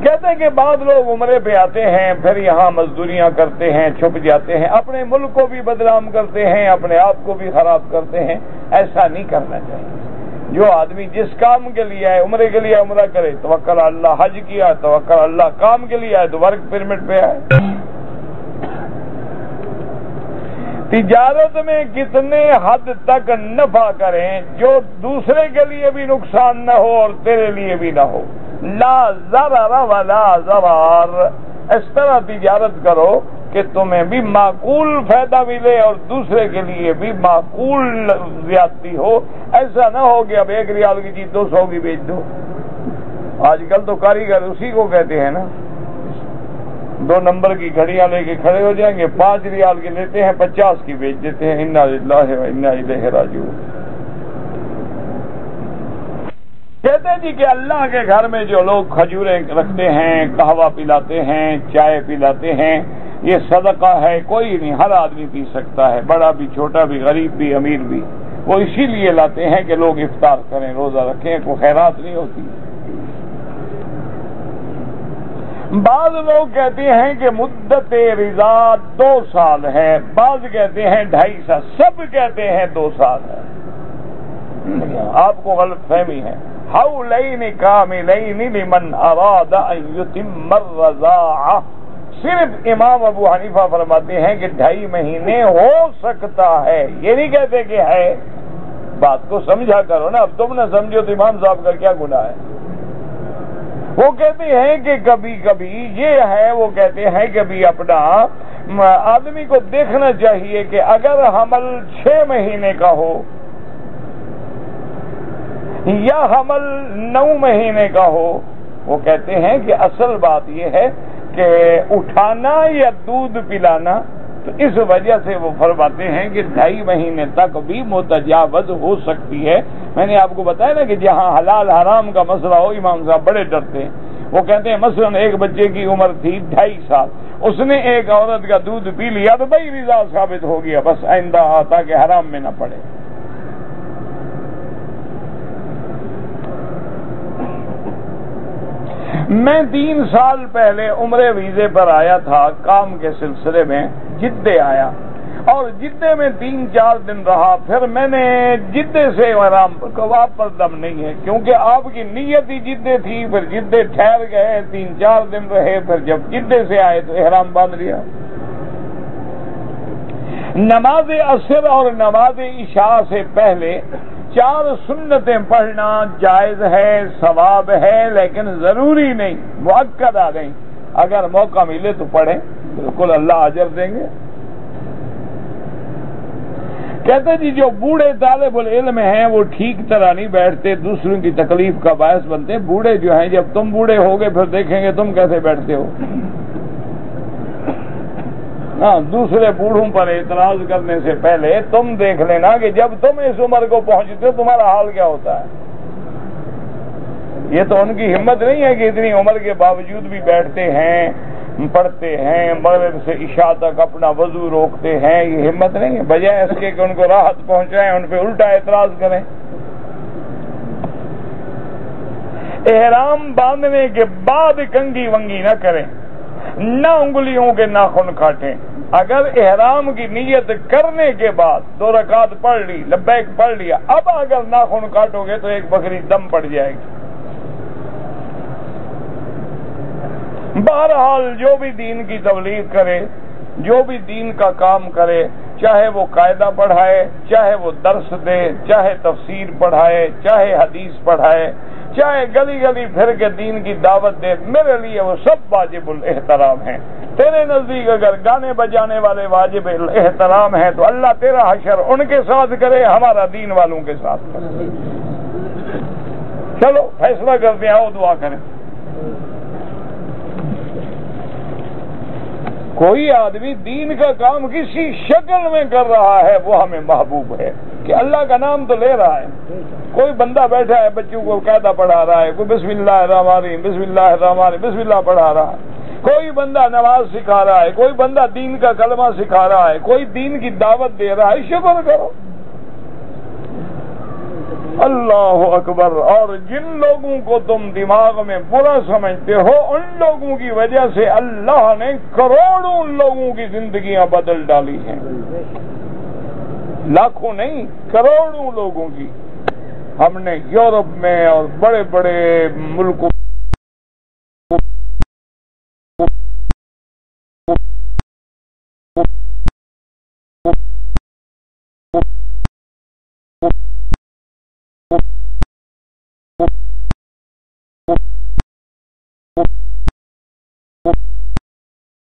کہتے ہیں کہ بعض لوگ عمرے پہ آتے ہیں، پھر یہاں مزدوریاں کرتے ہیں، چھپ جاتے ہیں، اپنے ملک کو بھی بدنام کرتے ہیں، اپنے آپ کو بھی خراب کرتے ہیں۔ ایسا نہیں کرنا چاہیے۔ جو آدمی جس کام کے لیے آئے، عمرے کے لیے عمرہ کرے، توکل اللہ، حج کیا توکل اللہ، کام کے لیے آئے تو ورک پرمٹ پہ آئے۔ تجارت میں کتنے حد تک نفع کریں جو دوسرے کے لیے بھی نقصان نہ ہو اور تیرے لیے بھی نہ ہو؟ لا ضرر ولا ضرار، اس طرح تجارت کرو کہ تمہیں بھی معقول فائدہ ملے اور دوسرے کے لیے بھی معقول زیادتی ہو۔ ایسا نہ ہو کہ اب 1 ریال کی چیز 200 کی بیچ دو۔ آج کل تو کاریگر اسی کو کہتے ہیں نا، 2 نمبر کی گھڑیاں لے کے کھڑے ہو جائیں گے، 5 ریال کی لیتے ہیں، 50 کی بیچ دیتے ہیں۔ انا للہ و انا الیہ راجعون۔ کہتے ہیں جی کہ اللہ کے گھر میں جو لوگ کھجوریں رکھتے ہیں، قہوہ پلاتے ہیں، چائے پلاتے ہیں، یہ صدقہ ہے، کوئی نہیں، ہر آدمی پی سکتا ہے، بڑا بھی، چھوٹا بھی، غریب بھی، امیر بھی۔ وہ اسی لیے لاتے ہیں کہ لوگ افطار کریں، روزہ رکھیں، کوئی خیرات نہیں ہوتی۔ بعض لوگ کہتے ہیں کہ مدت رضا 2 سال ہے، بعض کہتے ہیں 2.5 سال، سب کہتے ہیں 2 سال ہے۔ آپ کو غلط فہمی ہے۔ حولین کاملین لمن اراد ان یتم الرضاعہ، صرف امام ابو حنیفہ فرماتے ہیں کہ 2.5 مہینے ہو سکتا ہے، یہ نہیں کہتے کہ ہے۔ بات کو سمجھا کرو نا، اب تم نہ سمجھو تو امام صاحب کا کیا گناہ ہے؟ وہ کہتے ہیں کہ کبھی کبھی یہ ہے، وہ کہتے ہیں کہ بھی اپنا آدمی کو دیکھنا چاہیے کہ اگر حمل 6 مہینے کا ہو یا حمل 9 مہینے کا ہو، وہ کہتے ہیں کہ اصل بات یہ ہے کہ اٹھانا یا دودھ پلانا، تو اس وجہ سے وہ فرماتے ہیں کہ 2.5 مہینے تک بھی متجاوز ہو سکتی ہے، میں نے آپ کو بتایا نا کہ جہاں حلال حرام کا مسئلہ ہو امام صاحب بڑے ڈرتے ہیں. وہ کہتے ہیں مثلاً ایک بچے کی عمر تھی 2.5 سال، اس نے ایک عورت کا دودھ پی لیا تو بھائی رضا ثابت ہو گیا، بس آئندہ تاکہ حرام میں نہ پڑے. میں 3 سال پہلے عمرے ویزے پر آیا تھا کام کے سلسلے میں، جدے آیا اور جدے میں 3-4 دن رہا. پھر میں نے جدے سے احرام واپس دم نہیں ہے، کیونکہ آپ کی نیت ہی جدے تھی. پھر جدے ٹھہر گئے، 3-4 دن رہے، پھر جب جدے سے آئے تو احرام باندھ لیا. نماز عصر اور نماز عشاء سے پہلے 4 سنتیں پڑھنا جائز ہے، ثواب ہے، لیکن ضروری نہیں، مؤکد آ گئی. اگر موقع ملے تو پڑھیں، بالکل اللہ اجر دیں گے. کہتے جی جو بوڑھے طالب العلم ہیں وہ ٹھیک طرح نہیں بیٹھتے، دوسروں کی تکلیف کا باعث بنتے. بوڑھے جو ہیں جب تم بوڑھے ہوگے پھر دیکھیں گے تم کیسے بیٹھتے ہو. ہاں، دوسرے بوڑھوں پر اعتراض کرنے سے پہلے تم دیکھ لینا کہ جب تم اس عمر کو پہنچتے ہو تمہارا حال کیا ہوتا ہے. یہ تو ان کی ہمت نہیں ہے کہ اتنی عمر کے باوجود بھی بیٹھتے ہیں، پڑھتے ہیں، مغرب سے عشاء تک اپنا وضو روکتے ہیں. یہ ہمت نہیں ہے، بجائے اس کے کہ ان کو راحت پہنچائیں ان پہ الٹا اعتراض کریں. احرام باندھنے کے بعد کنگھی ونگی نہ کریں، نہ انگلیوں کے ناخن کاٹیں. اگر احرام کی نیت کرنے کے بعد 2 رکعت پڑھ لی، لبیک پڑھ لیا، اب اگر ناخن کاٹو گے تو ایک بکری دم پڑ جائے گی. بہرحال جو بھی دین کی تبلیغ کرے، جو بھی دین کا کام کرے، چاہے وہ قاعدہ پڑھائے، چاہے وہ درس دے، چاہے تفسیر پڑھائے، چاہے حدیث پڑھائے، چاہے گلی گلی پھر کے دین کی دعوت دے، میرے لیے وہ سب واجب الاحترام ہیں. تیرے نزدیک اگر گانے بجانے والے واجب الاحترام ہیں تو اللہ تیرا حشر ان کے ساتھ کرے، ہمارا دین والوں کے ساتھ کرے. چلو فیصلہ کرتے ہیں، آؤ دعا کریں. کوئی آدمی دین کا کام کسی شکل میں کر رہا ہے وہ ہمیں محبوب ہے کہ اللہ کا نام تو لے رہا ہے. کوئی بندہ بیٹھا ہے بچوں کو قاعدہ پڑھا رہا ہے، کوئی بسم اللہ الرحمن الرحیم بسم اللہ الرحمن الرحیم بسم اللہ پڑھا رہا ہے، کوئی بندہ نماز سکھا رہا ہے، کوئی بندہ دین کا کلمہ سکھا رہا ہے، کوئی دین کی دعوت دے رہا ہے. شکر کرو. اللہ اکبر. اور جن لوگوں کو تم دماغ میں برا سمجھتے ہو ان لوگوں کی وجہ سے اللہ نے کروڑوں لوگوں کی زندگیاں بدل ڈالی ہیں. لاکھوں نہیں، کروڑوں لوگوں کی. ہم نے یورپ میں اور بڑے بڑے ملکوں